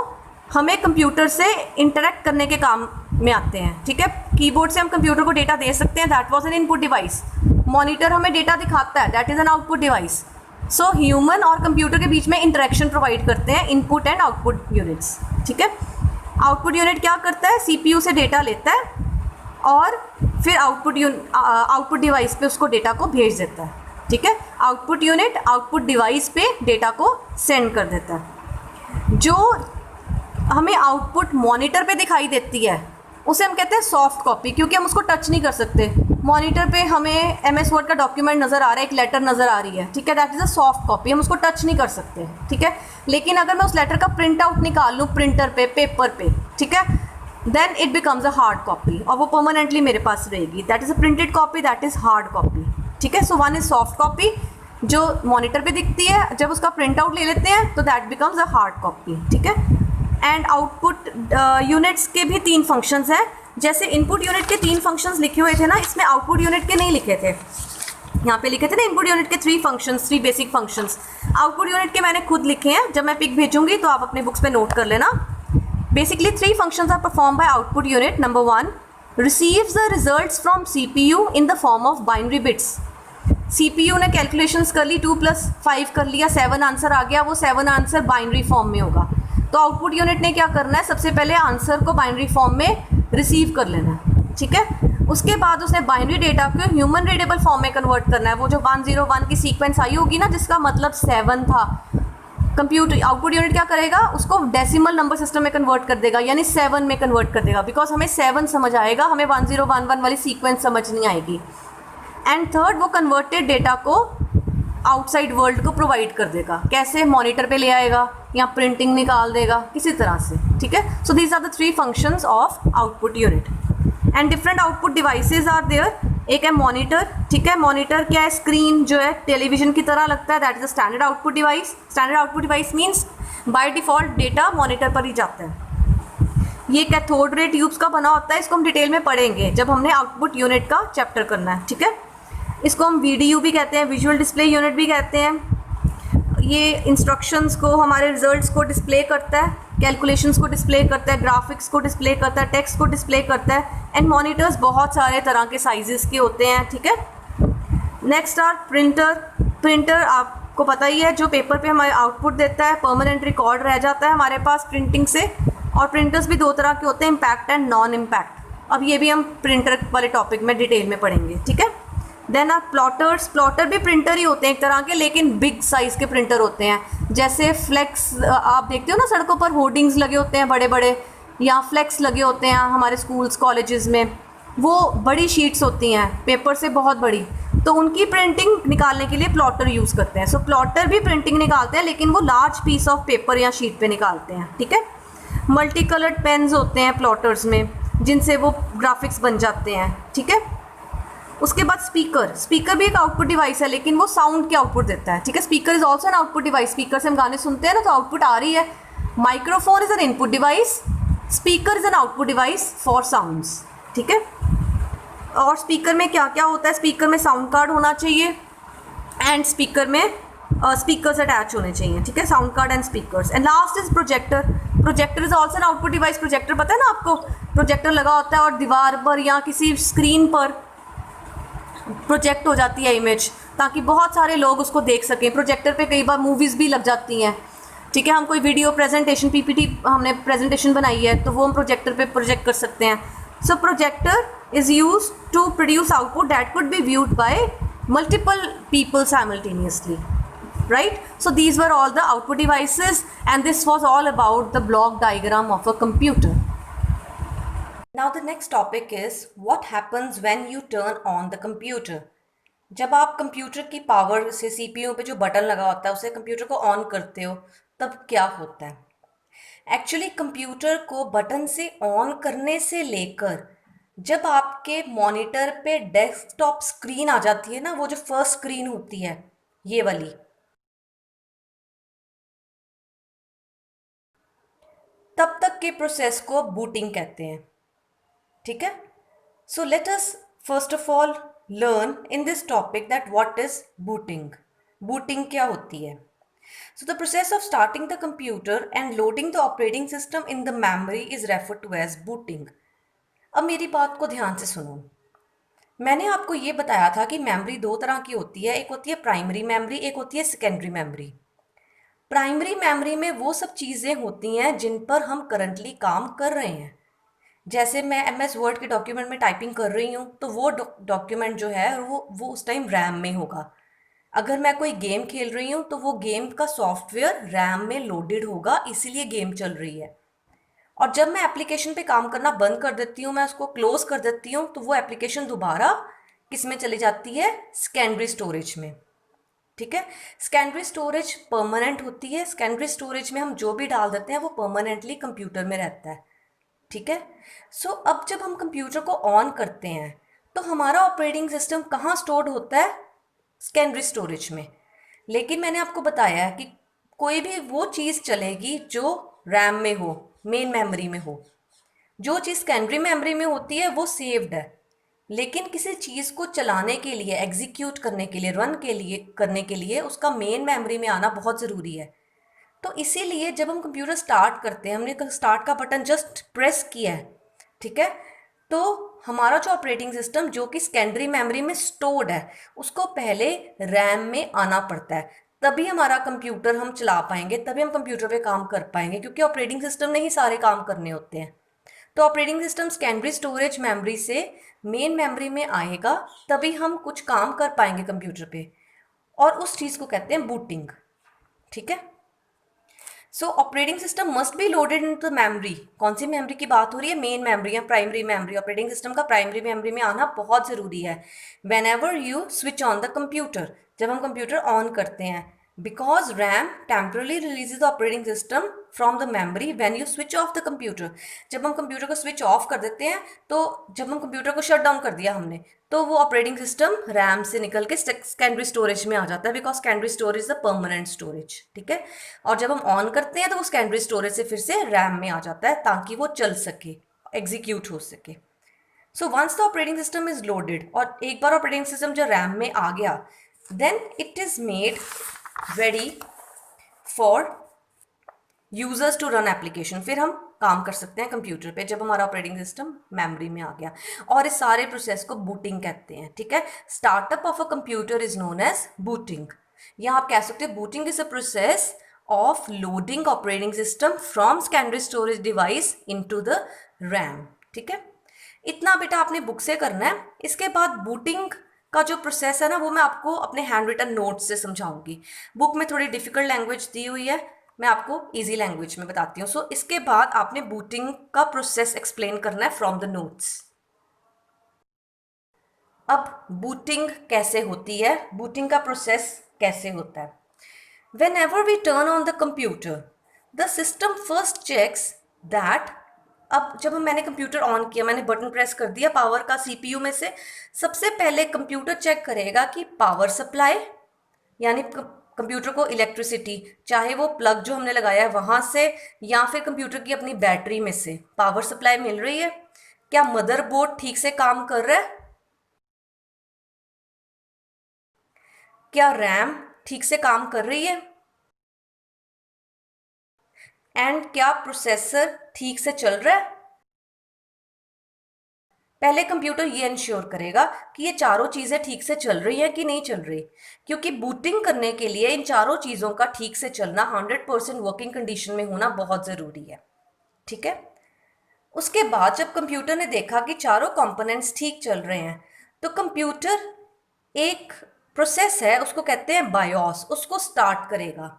Speaker 1: हमें कंप्यूटर से इंटरेक्ट करने के काम में आते हैं, ठीक है। कीबोर्ड से हम कंप्यूटर को डेटा दे सकते हैं, that was an input device. Monitor हमें डेटा दिखाता है, that is an output device. So human और कंप्यूटर के बीच में इंटरेक्शन प्रोवाइड करते हैं इनपुट एंड आउटपुट यूनिट्स, ठीक है। आउटपुट यूनिट क्या करता है, CPU से डेटा लेता है और फिर आउटपुट डिवाइस पे उसको डेटा को भेज देता है, ठीक है। आउटपुट यूनिट आउटपुट डिवाइस पे डेटा को सेंड कर देता है। जो हमें आउटपुट मॉनिटर पे दिखाई देती है उसे हम कहते हैं सॉफ्ट कॉपी, क्योंकि हम उसको टच नहीं कर सकते। मॉनिटर पे हमें MS वर्ड का डॉक्यूमेंट नज़र आ रहा है, एक लेटर नज़र आ रही है, ठीक है, that is a soft copy, हम उसको टच नहीं कर सकते, ठीक है। लेकिन अगर मैं उस लेटर का प्रिंट आउट निकाल लूँ प्रिंटर पे, पेपर पे, ठीक है, then it becomes a hard copy और वो परमानेंटली मेरे पास रहेगी, that is a printed copy, that is hard copy, ठीक है। So one is soft copy जो मॉनिटर पे दिखती है, जब उसका प्रिंट आउट ले लेते हैं तो that becomes a hard copy, ठीक है। एंड आउटपुट यूनिट्स के भी 3 फंक्शंस हैं, जैसे इनपुट यूनिट के 3 फंक्शंस लिखे हुए थे ना, इसमें आउटपुट यूनिट के नहीं लिखे थे, यहाँ पे लिखे थे ना इनपुट यूनिट के 3 functions, 3 basic functions. Output unit के मैंने खुद लिखे हैं, जब मैं पिक भेजूंगी तो आप अपने बुक्स पे नोट कर लेना। Basically 3 functions are perform by output unit. Number 1 receives the results from CPU in the form of binary bits. CPU ने कैलकुलेशंस कर ली, 2 + 5 कर लिया, 7 आंसर आ गया, वो 7 आंसर बाइनरी फॉर्म में होगा। तो आउटपुट यूनिट ने क्या करना है, सबसे पहले आंसर को बाइनरी फॉर्म में रिसीव कर लेना है, ठीक है। उसके बाद उसने बाइनरी डेटा को ह्यूमन रीडेबल फॉर्म में कन्वर्ट करना है। वो जो 101 की सीक्वेंस आई होगी ना जिसका मतलब 7 था, कंप्यूटर आउटपुट यूनिट क्या करेगा, उसको डेसिमल नंबर सिस्टम में कन्वर्ट कर देगा, यानी 7 में कन्वर्ट कर देगा, बिकॉज हमें 7 समझ आएगा, हमें 1011 वाली सीक्वेंस समझ नहीं आएगी। एंड थर्ड, वो कन्वर्टेड डेटा को आउटसाइड वर्ल्ड को प्रोवाइड कर देगा, कैसे, मॉनिटर पे ले आएगा या प्रिंटिंग निकाल देगा, किसी तरह से, ठीक है। So these are the 3 functions of output unit and different output devices are there. एक है मॉनिटर, ठीक है। मॉनिटर क्या है, स्क्रीन जो है टेलीविजन की तरह लगता है, that is a standard output device. Standard output device means by default data monitor पर ही जाता है। ये कैथोड रे ट्यूब्स का बना होता है, इसको हम डिटेल में पढ़ेंगे जब हमने आउटपुट यूनिट का चैप्टर करना है, ठीक है। इसको हम VDU भी कहते हैं, विजुअल डिस्प्ले यूनिट भी कहते हैं। ये इंस्ट्रक्शंस को, हमारे रिजल्ट्स को डिस्प्ले करता है, कैलकुलेशंस को डिस्प्ले करता है, ग्राफिक्स को डिस्प्ले करता है, टेक्स्ट को डिस्प्ले करता है। एंड मॉनिटर्स बहुत सारे तरह के साइजेस के होते हैं, ठीक है। Next are printer. प्रिंटर आपको पता ही है, जो पेपर पे हमारे आउटपुट देता है, परमानेंट रिकॉर्ड रह जाता है हमारे पास प्रिंटिंग से। और प्रिंटर्स भी 2 तरह के होते हैं, इम्पैक्ट एंड नॉन इम्पैक्ट। अब ये भी हम प्रिंटर वाले टॉपिक में डिटेल में पढ़ेंगे, ठीक है। Then are plotters. प्लॉटर भी प्रिंटर ही होते हैं एक तरह के, लेकिन बिग साइज़ के प्रिंटर होते हैं। जैसे फ्लेक्स, आप देखते हो ना सड़कों पर होर्डिंग्स लगे होते हैं बड़े बड़े, या फ्लेक्स लगे होते हैं हमारे स्कूल्स कॉलेजेस में, वो बड़ी शीट्स होती हैं पेपर से बहुत बड़ी, तो उनकी प्रिंटिंग निकालने के लिए प्लॉटर यूज़ करते हैं। सो प्लॉटर भी प्रिंटिंग निकालते हैं, लेकिन वो लार्ज पीस ऑफ पेपर या शीट पे निकालते हैं, ठीक है। मल्टी कलर्ड पेन्स होते हैं प्लॉटर्स में, जिनसे वो ग्राफिक्स बन जाते हैं, ठीक है। उसके बाद स्पीकर भी एक आउटपुट डिवाइस है, लेकिन वो साउंड के आउटपुट देता है, ठीक है। Speaker is also an output device, speaker से हम गाने सुनते हैं ना, तो आउटपुट आ रही है। Microphone is an input device, speaker is an output device for sounds, ठीक है। और स्पीकर में क्या क्या होता है, स्पीकर में साउंड कार्ड होना चाहिए एंड स्पीकर में स्पीकर्स अटैच होने चाहिए, ठीक है, sound card and speakers. And last is projector is also an output device. Projector पता है ना आपको, प्रोजेक्टर लगा होता है और दीवार पर या किसी स्क्रीन पर प्रोजेक्ट हो जाती है इमेज, ताकि बहुत सारे लोग उसको देख सकें। प्रोजेक्टर पे कई बार मूवीज़ भी लग जाती हैं, ठीक है। हम कोई वीडियो प्रेजेंटेशन पीपीटी हमने प्रेजेंटेशन बनाई है तो वो हम प्रोजेक्टर पे प्रोजेक्ट कर सकते हैं। So projector is use to produce output that could be viewed by multiple people simultaneously, right? So these were all the output devices, and this was all about the block diagram of a computer. Now the next topic is what happens when you turn on the computer. जब आप computer की power से CPU पे जो button लगा होता है उसे कंप्यूटर को ऑन करते हो तब क्या होता है? एक्चुअली कंप्यूटर को बटन से ऑन करने से लेकर जब आपके मॉनिटर पे डेस्कटॉप स्क्रीन आ जाती है ना, वो जो फर्स्ट स्क्रीन होती है ये वाली, तब तक के प्रोसेस को बूटिंग कहते हैं, ठीक है। So let us first of all learn in this topic that what is booting. Booting क्या होती है? So the process of starting the computer and loading the operating system in the memory is referred to as booting. अब मेरी बात को ध्यान से सुनो। मैंने आपको ये बताया था कि मेमोरी दो तरह की होती है, एक होती है प्राइमरी मेमोरी, एक होती है सेकेंडरी मेमोरी। प्राइमरी मेमोरी में वो सब चीज़ें होती हैं जिन पर हम करंटली काम कर रहे हैं। जैसे मैं MS वर्ड के डॉक्यूमेंट में टाइपिंग कर रही हूँ तो वो डॉक्यूमेंट जो है वो उस टाइम रैम में होगा। अगर मैं कोई गेम खेल रही हूँ तो वो गेम का सॉफ्टवेयर रैम में लोडेड होगा, इसीलिए गेम चल रही है। और जब मैं एप्लीकेशन पे काम करना बंद कर देती हूँ, मैं उसको क्लोज कर देती हूँ, तो वो एप्लीकेशन दोबारा किस में चली जाती है? सेकेंडरी स्टोरेज में, ठीक है। सेकेंडरी स्टोरेज परमानेंट होती है। सेकेंडरी स्टोरेज में हम जो भी डाल देते हैं वो परमानेंटली कंप्यूटर में रहता है, ठीक है। सो अब जब हम कंप्यूटर को ऑन करते हैं तो हमारा ऑपरेटिंग सिस्टम कहाँ स्टोर्ड होता है? सेकेंडरी स्टोरेज में। लेकिन मैंने आपको बताया है कि कोई भी वो चीज़ चलेगी जो रैम में हो, मेन मेमोरी में हो। जो चीज़ सेकेंडरी मेमोरी में होती है वो सेव्ड है, लेकिन किसी चीज़ को चलाने के लिए, एग्जीक्यूट करने के लिए, रन के लिए करने के लिए उसका मेन मेमोरी में आना बहुत ज़रूरी है। तो इसीलिए जब हम कंप्यूटर स्टार्ट करते हैं, हमने स्टार्ट का बटन जस्ट प्रेस किया है, ठीक है, तो हमारा जो ऑपरेटिंग सिस्टम जो कि सेकेंडरी मेमोरी में स्टोर्ड है उसको पहले रैम में आना पड़ता है, तभी हमारा कंप्यूटर हम चला पाएंगे, तभी हम कंप्यूटर पे काम कर पाएंगे, क्योंकि ऑपरेटिंग सिस्टम ने ही सारे काम करने होते हैं। तो operating system secondary storage memory से मेन मेमोरी में आएगा, तभी हम कुछ काम कर पाएंगे कंप्यूटर पे, और उस चीज़ को कहते हैं बूटिंग, ठीक है। सो operating system must be loaded in the memory. कौन सी मेमोरी की बात हो रही है? मेन मेमोरी या प्राइमरी मेमोरी। ऑपरेटिंग सिस्टम का प्राइमरी मेमोरी में आना बहुत ज़रूरी है when ever you switch on the computer, जब हम कंप्यूटर ऑन करते हैं, because RAM temporarily releases the operating system from the memory when you switch off the computer. जब हम कंप्यूटर को स्विच ऑफ कर देते हैं, तो जब हम कंप्यूटर को शट डाउन कर दिया हमने, तो वो ऑपरेटिंग सिस्टम रैम से निकल के सेकेंडरी स्टोरेज में आ जाता है, because secondary storage the permanent storage, ठीक है। और जब हम ऑन करते हैं तो वो सेकेंडरी स्टोरेज से फिर से रैम में आ जाता है ताकि वो चल सके, एग्जीक्यूट हो सके। So once the operating system is loaded, और एक बार ऑपरेटिंग सिस्टम जो रैम में आ गया, then it is made ready for users to run application. फिर हम काम कर सकते हैं कंप्यूटर पे जब हमारा ऑपरेटिंग सिस्टम मेमोरी में आ गया, और इस सारे प्रोसेस को बूटिंग कहते हैं, ठीक है। Startup of a computer is known as booting, या आप कह सकते हैं booting is a process of loading operating system from secondary storage device into the RAM, ठीक है। इतना बेटा आपने बुक से करना है। इसके बाद बूटिंग का जो प्रोसेस है ना, वो मैं आपको अपने हैंड रिटन नोट्स से समझाऊंगी। बुक में थोड़ी डिफिकल्ट लैंग्वेज दी हुई है, मैं आपको इजी लैंग्वेज में बताती हूँ। सो इसके बाद आपने बूटिंग का प्रोसेस एक्सप्लेन करना है फ्रॉम द नोट्स। अब बूटिंग कैसे होती है, बूटिंग का प्रोसेस कैसे होता है? Whenever we turn on the computer, the system first checks that अब जब मैंने कंप्यूटर ऑन किया, मैंने बटन प्रेस कर दिया पावर का सीपीयू में से, सबसे पहले कंप्यूटर चेक करेगा कि पावर सप्लाई, यानी कंप्यूटर को इलेक्ट्रिसिटी, चाहे वो प्लग जो हमने लगाया है वहां से या फिर कंप्यूटर की अपनी बैटरी में से पावर सप्लाई मिल रही है। क्या मदरबोर्ड ठीक से काम कर रहा है? क्या रैम ठीक से काम कर रही है? एंड क्या प्रोसेसर ठीक से चल रहा है? पहले कंप्यूटर ये इंश्योर करेगा कि ये चारों चीज़ें ठीक से चल रही हैं कि नहीं चल रही, क्योंकि बूटिंग करने के लिए इन चारों चीज़ों का ठीक से चलना 100% वर्किंग कंडीशन में होना बहुत ज़रूरी है। ठीक है। उसके बाद जब कंप्यूटर ने देखा कि चारों कंपोनेंट्स ठीक चल रहे हैं, तो कंप्यूटर एक प्रोसेस है उसको कहते हैं बायोस, उसको स्टार्ट करेगा।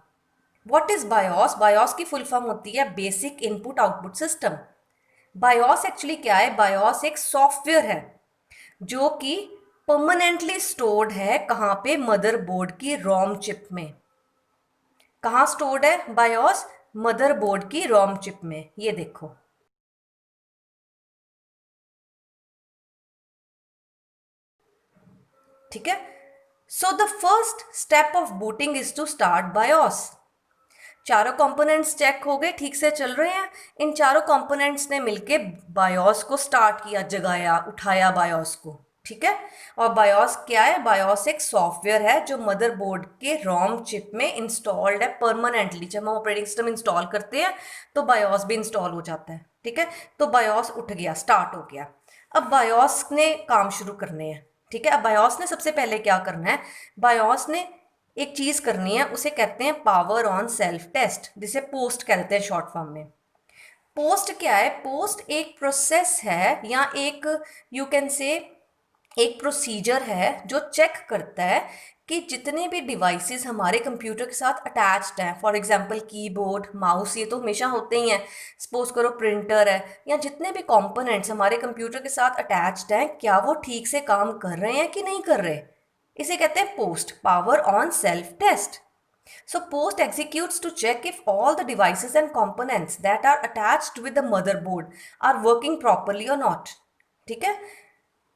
Speaker 1: What is BIOS? बायोस की फुल फॉर्म होती है basic input output system. BIOS actually क्या है? बायोस एक सॉफ्टवेयर है जो कि परमानेंटली स्टोर्ड है कहाँ पे? मदरबोर्ड की रोम चिप में। कहाँ स्टोर्ड है बायोस? मदरबोर्ड की रोम चिप में। ये देखो, ठीक है। So the first step of booting is to start BIOS. चारों कंपोनेंट्स चेक हो गए, ठीक से चल रहे हैं। इन चारों कंपोनेंट्स ने मिलके बायोस को स्टार्ट किया, जगाया, उठाया बायोस को। ठीक है। और बायोस क्या है? बायोस एक सॉफ्टवेयर है जो मदरबोर्ड के रोम चिप में इंस्टॉल्ड है परमानेंटली। जब हम ऑपरेटिंग सिस्टम इंस्टॉल करते हैं तो बायोस भी इंस्टॉल हो जाता है। ठीक है। तो बायोस उठ गया, स्टार्ट हो गया। अब बायोस ने काम शुरू करने हैं। ठीक है। अब बायोस ने सबसे पहले क्या करना है? बायोस ने एक चीज करनी है, उसे कहते हैं पावर ऑन सेल्फ टेस्ट, जिसे पोस्ट कहते हैं शॉर्ट फॉर्म में। पोस्ट क्या है? पोस्ट एक प्रोसेस है या एक, यू कैन से, एक प्रोसीजर है जो चेक करता है कि जितने भी डिवाइसेस हमारे कंप्यूटर के साथ अटैच्ड हैं, फॉर एग्जांपल कीबोर्ड, माउस, ये तो हमेशा होते ही हैं। सपोज करो प्रिंटर है, या जितने भी कंपोनेंट्स हमारे कंप्यूटर के साथ अटैच्ड हैं, क्या वो ठीक से काम कर रहे हैं कि नहीं कर रहे। इसे कहते हैं post, power on self test. So post executes to check if all the devices and components that are attached with the motherboard are working properly or not. ठीक है।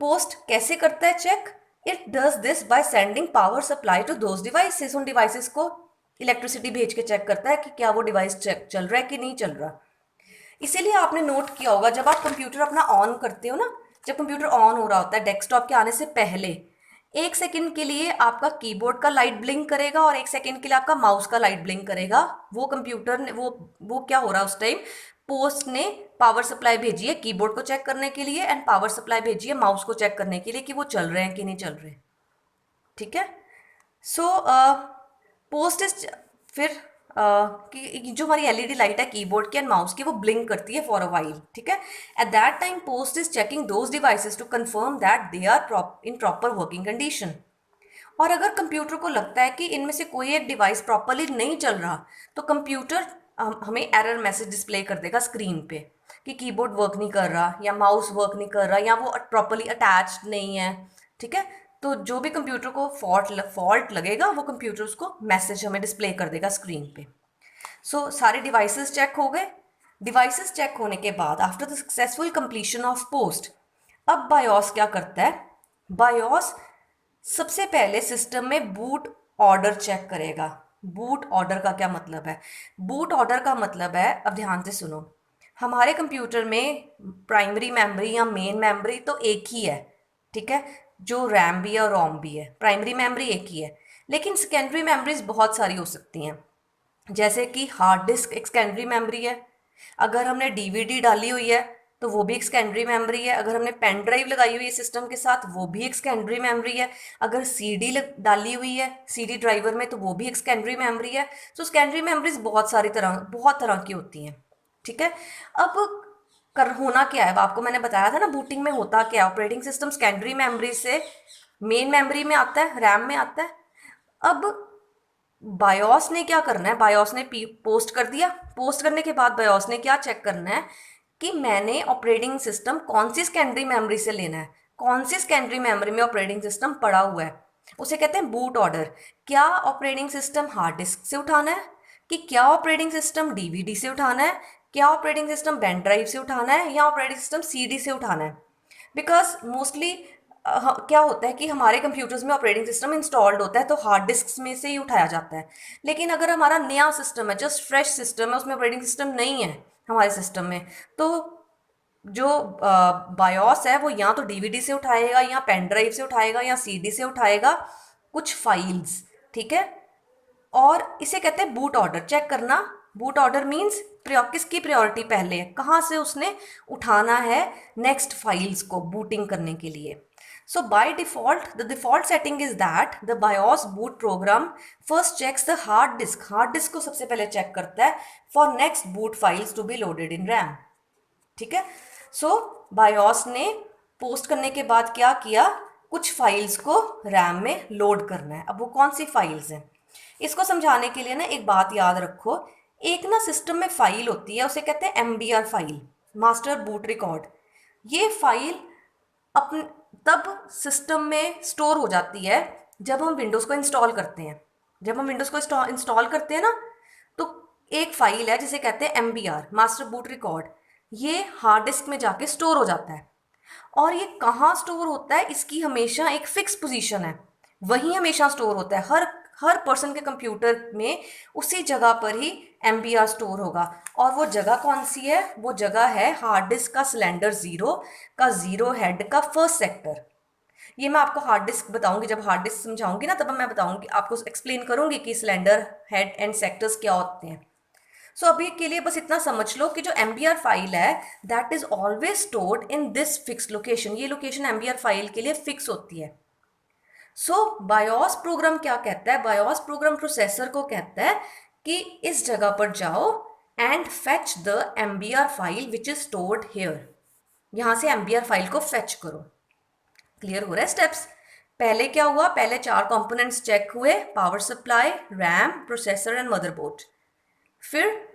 Speaker 1: पोस्ट कैसे करता है check? It does this by sending power supply to those devices. उन devices को electricity भेज के check करता है कि क्या वो डिवाइस चेक चल रहा है कि नहीं चल रहा। इसीलिए आपने नोट किया होगा जब आप कंप्यूटर अपना ऑन करते हो ना, जब कंप्यूटर ऑन हो रहा होता है डेस्कटॉप के आने से पहले, 1 सेकंड के लिए आपका कीबोर्ड का लाइट ब्लिंक करेगा और 1 सेकंड के लिए आपका माउस का लाइट ब्लिंक करेगा। वो कंप्यूटर ने वो क्या हो रहा है उस टाइम? पोस्ट ने पावर सप्लाई भेजी है कीबोर्ड को चेक करने के लिए एंड पावर सप्लाई भेजी है माउस को चेक करने के लिए कि वो चल रहे हैं कि नहीं चल रहे। ठीक है। सो पोस्ट इज, फिर कि जो हमारी एलईडी लाइट है कीबोर्ड की एंड माउस की, वो ब्लिंक करती है फॉर अ वाइल। ठीक है। At that time post is checking those devices to confirm that they are in proper working condition. और अगर कंप्यूटर को लगता है कि इनमें से कोई एक डिवाइस प्रॉपरली नहीं चल रहा, तो कंप्यूटर हमें एरर मैसेज डिस्प्ले कर देगा स्क्रीन पे कि कीबोर्ड वर्क नहीं कर रहा या माउस वर्क नहीं कर रहा या वो प्रॉपरली अटैच्ड नहीं है। ठीक है। तो जो भी कंप्यूटर को फॉल्ट लगेगा वो कंप्यूटर उसको मैसेज हमें डिस्प्ले कर देगा स्क्रीन पे। सो सारे डिवाइसेस चेक हो गए। डिवाइसेस चेक होने के बाद after the successful completion of post, अब बायोस क्या करता है? बायोस सबसे पहले सिस्टम में बूट ऑर्डर चेक करेगा। बूट ऑर्डर का क्या मतलब है? बूट ऑर्डर का मतलब है, अब ध्यान से सुनो, हमारे कंप्यूटर में प्राइमरी मेमोरी या मेन मेमोरी तो एक ही है। ठीक है। जो रैम भी है और रोम भी है, प्राइमरी मेमोरी एक ही है। लेकिन सेकेंडरी मेमोरीज बहुत सारी हो सकती हैं। जैसे कि हार्ड डिस्क एक सेकेंडरी मेमोरी है, अगर हमने डीवीडी डाली हुई है तो वो भी एक सेकेंडरी मेमोरी है, अगर हमने पेन ड्राइव लगाई हुई है सिस्टम के साथ वो भी एक सेकेंडरी मेमोरी है, अगर सीडी डाली हुई है सीडी ड्राइवर में तो वो भी एक सेकेंडरी मेमोरी है। तो सेकेंडरी मेमोरीज बहुत तरह की होती हैं। ठीक है। अब कर होना क्या है, आपको मैंने बताया था ना बूटिंग में होता क्या है। ऑपरेटिंग सिस्टम सेकेंडरी मेमोरी से मेन मेमोरी में आता है, रैम में आता है। अब बायोस ने क्या करना है? बायोस ने पोस्ट कर दिया। पोस्ट करने के बाद बायोस ने क्या चेक करना है कि मैंने ऑपरेटिंग सिस्टम कौन सी सेकेंडरी मेमोरी से लेना है, कौन सी सेकेंडरी मेमोरी में ऑपरेटिंग सिस्टम पड़ा हुआ है। उसे कहते हैं बूट ऑर्डर। क्या ऑपरेटिंग सिस्टम हार्ड डिस्क से उठाना है, कि क्या ऑपरेटिंग सिस्टम डीवीडी से उठाना है, क्या ऑपरेटिंग सिस्टम पेन ड्राइव से उठाना है या ऑपरेटिंग सिस्टम सीडी से उठाना है। बिकॉज मोस्टली क्या होता है कि हमारे कंप्यूटर्स में ऑपरेटिंग सिस्टम इंस्टॉल्ड होता है तो हार्ड डिस्क में से ही उठाया जाता है। लेकिन अगर हमारा नया सिस्टम है, जस्ट फ्रेश सिस्टम है, उसमें ऑपरेटिंग सिस्टम नहीं है हमारे सिस्टम में, तो जो बायोस है वो या तो डीवीडी से उठाएगा या पेन ड्राइव से उठाएगा या सीडी से उठाएगा कुछ फाइल्स, ठीक है। और इसे कहते हैं बूट ऑर्डर। चेक करना, बूट ऑर्डर मीन्स किसकी प्रायोरिटी पहले है, कहाँ से उसने उठाना है नेक्स्ट फाइल्स को बूटिंग करने के लिए। So by default the default setting is that the BIOS boot program first checks the hard disk, hard disk को सबसे पहले चेक करता है for next boot files to be loaded in RAM, ठीक है। सो बायोस ने पोस्ट करने के बाद क्या किया, कुछ फाइल्स को रैम में लोड करना है। अब वो कौन सी फाइल्स हैं, इसको समझाने के लिए ना एक बात याद रखो, एक ना सिस्टम में फाइल होती है उसे कहते हैं MBR file, master boot record. ये फाइल अपन तब सिस्टम में स्टोर हो जाती है जब हम विंडोज़ को इंस्टॉल करते हैं। जब हम विंडोज़ को इंस्टॉल करते हैं ना, तो एक फाइल है जिसे कहते हैं MBR, मास्टर बूट रिकॉर्ड। ये हार्ड डिस्क में जाके स्टोर हो जाता है। और ये कहाँ स्टोर होता है, इसकी हमेशा एक फिक्स पोजीशन है, वहीं हमेशा स्टोर होता है। हर पर्सन के कंप्यूटर में उसी जगह पर ही MBR स्टोर होगा। और वो जगह कौन सी है, वो जगह है हार्ड डिस्क का सिलेंडर 0 का 0 हेड का फर्स्ट सेक्टर। ये मैं आपको हार्ड डिस्क बताऊंगी, जब हार्ड डिस्क समझाऊंगी ना तब मैं बताऊंगी, आपको एक्सप्लेन करूंगी कि सिलेंडर हेड एंड सेक्टर्स क्या होते हैं। सो अभी के लिए बस इतना समझ लो कि जो MBR फाइल है that is always stored in this fix location. ये लोकेशन MBR फाइल के लिए फिक्स होती है। सो बायोस प्रोग्राम क्या कहता है, बायोस प्रोग्राम प्रोसेसर को कहता है कि इस जगह पर जाओ and fetch the MBR file which is stored here. यहां से MBR फाइल को फेच करो। क्लियर हो रहा है स्टेप्स। पहले क्या हुआ, पहले 4 कंपोनेंट्स चेक हुए, power supply, RAM, processor and motherboard. फिर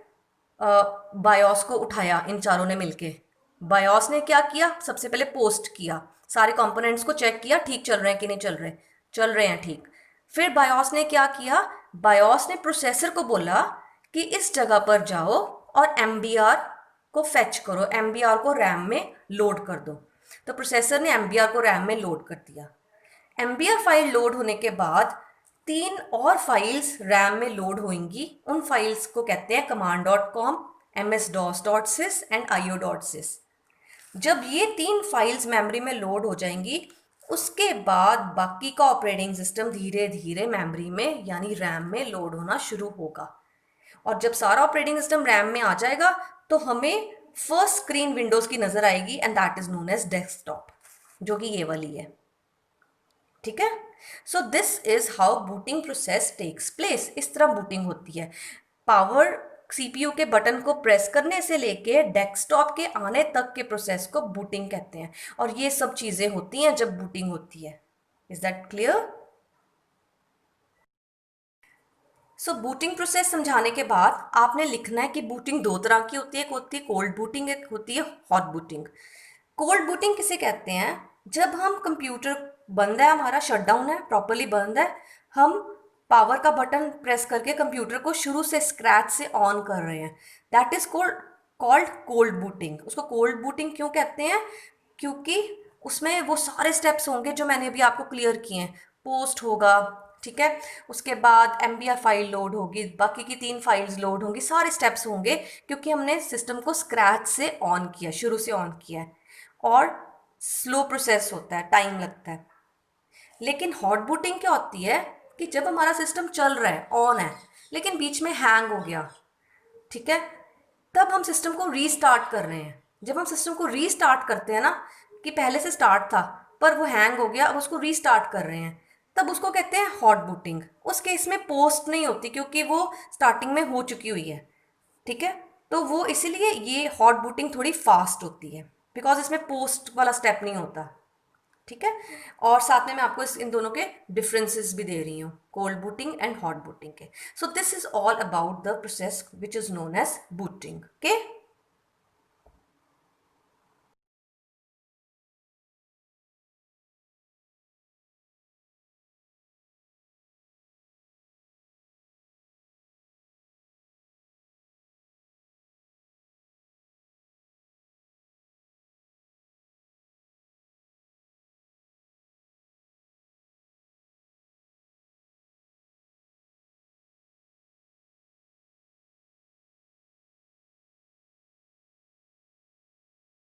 Speaker 1: बायोस को उठाया इन चारों ने मिलके। बायोस ने क्या किया, सबसे पहले पोस्ट किया, सारे कंपोनेंट्स को चेक किया ठीक चल रहे हैं कि नहीं चल रहे, चल रहे हैं ठीक। फिर बायोस ने क्या किया, बायोस ने प्रोसेसर को बोला कि इस जगह पर जाओ और MBR को फेच करो, MBR को रैम में लोड कर दो। तो प्रोसेसर ने MBR को रैम में लोड कर दिया। MBR फाइल लोड होने के बाद 3 और फाइल्स रैम में लोड होंगी। उन फाइल्स को कहते हैं command.com, ms-dos.sys एंड io.sys। जब ये 3 फाइल्स मेमोरी में लोड हो जाएंगी, उसके बाद बाकी का ऑपरेटिंग सिस्टम धीरे धीरे मेमोरी में यानी रैम में लोड होना शुरू होगा। और जब सारा ऑपरेटिंग सिस्टम रैम में आ जाएगा तो हमें फर्स्ट स्क्रीन विंडोज की नजर आएगी and that is known as desktop, जो कि ये वाली है, ठीक है। So this is how booting process takes place. इस तरह बूटिंग होती है। पावर CPU के बटन को प्रेस करने से लेके डेस्कटॉप के आने तक के प्रोसेस को बूटिंग कहते हैं। और ये सब चीजें होती हैं जब बूटिंग होती है। Is that clear? So booting process समझाने के बाद आपने लिखना है कि बूटिंग 2 तरह की होती है, एक होती है कोल्ड बूटिंग, एक होती है हॉट बूटिंग। कोल्ड बूटिंग किसे कहते हैं, जब हम कंप्यूटर बंद है, हमारा शटडाउन है, प्रॉपरली बंद है, हम पावर का बटन प्रेस करके कंप्यूटर को शुरू से स्क्रैच से ऑन कर रहे हैं, that is called cold booting. उसको कोल्ड बूटिंग क्यों कहते हैं, क्योंकि उसमें वो सारे स्टेप्स होंगे जो मैंने अभी आपको क्लियर किए हैं। पोस्ट होगा, ठीक है, उसके बाद MBR फाइल लोड होगी, बाकी की 3 फाइल्स लोड होंगी, सारे स्टेप्स होंगे क्योंकि हमने सिस्टम को स्क्रैच से ऑन किया, शुरू से ऑन किया है। और स्लो प्रोसेस होता है, टाइम लगता है। लेकिन हॉट बूटिंग क्या होती है कि जब हमारा सिस्टम चल रहा है, ऑन है, लेकिन बीच में हैंग हो गया, ठीक है, तब हम सिस्टम को रीस्टार्ट कर रहे हैं। जब हम सिस्टम को रीस्टार्ट करते हैं ना, कि पहले से स्टार्ट था पर वो हैंग हो गया, अब उसको रीस्टार्ट कर रहे हैं, तब उसको कहते हैं हॉट बूटिंग। उस केस में पोस्ट नहीं होती क्योंकि वो स्टार्टिंग में हो चुकी हुई है, ठीक है। तो वो इसीलिए ये हॉट बूटिंग थोड़ी फास्ट होती है, बिकॉज इसमें पोस्ट वाला स्टेप नहीं होता, ठीक है। और साथ में मैं आपको इन दोनों के डिफरेंसेस भी दे रही हूँ, cold booting and hot booting के। So this is all about the process which is known as booting, okay.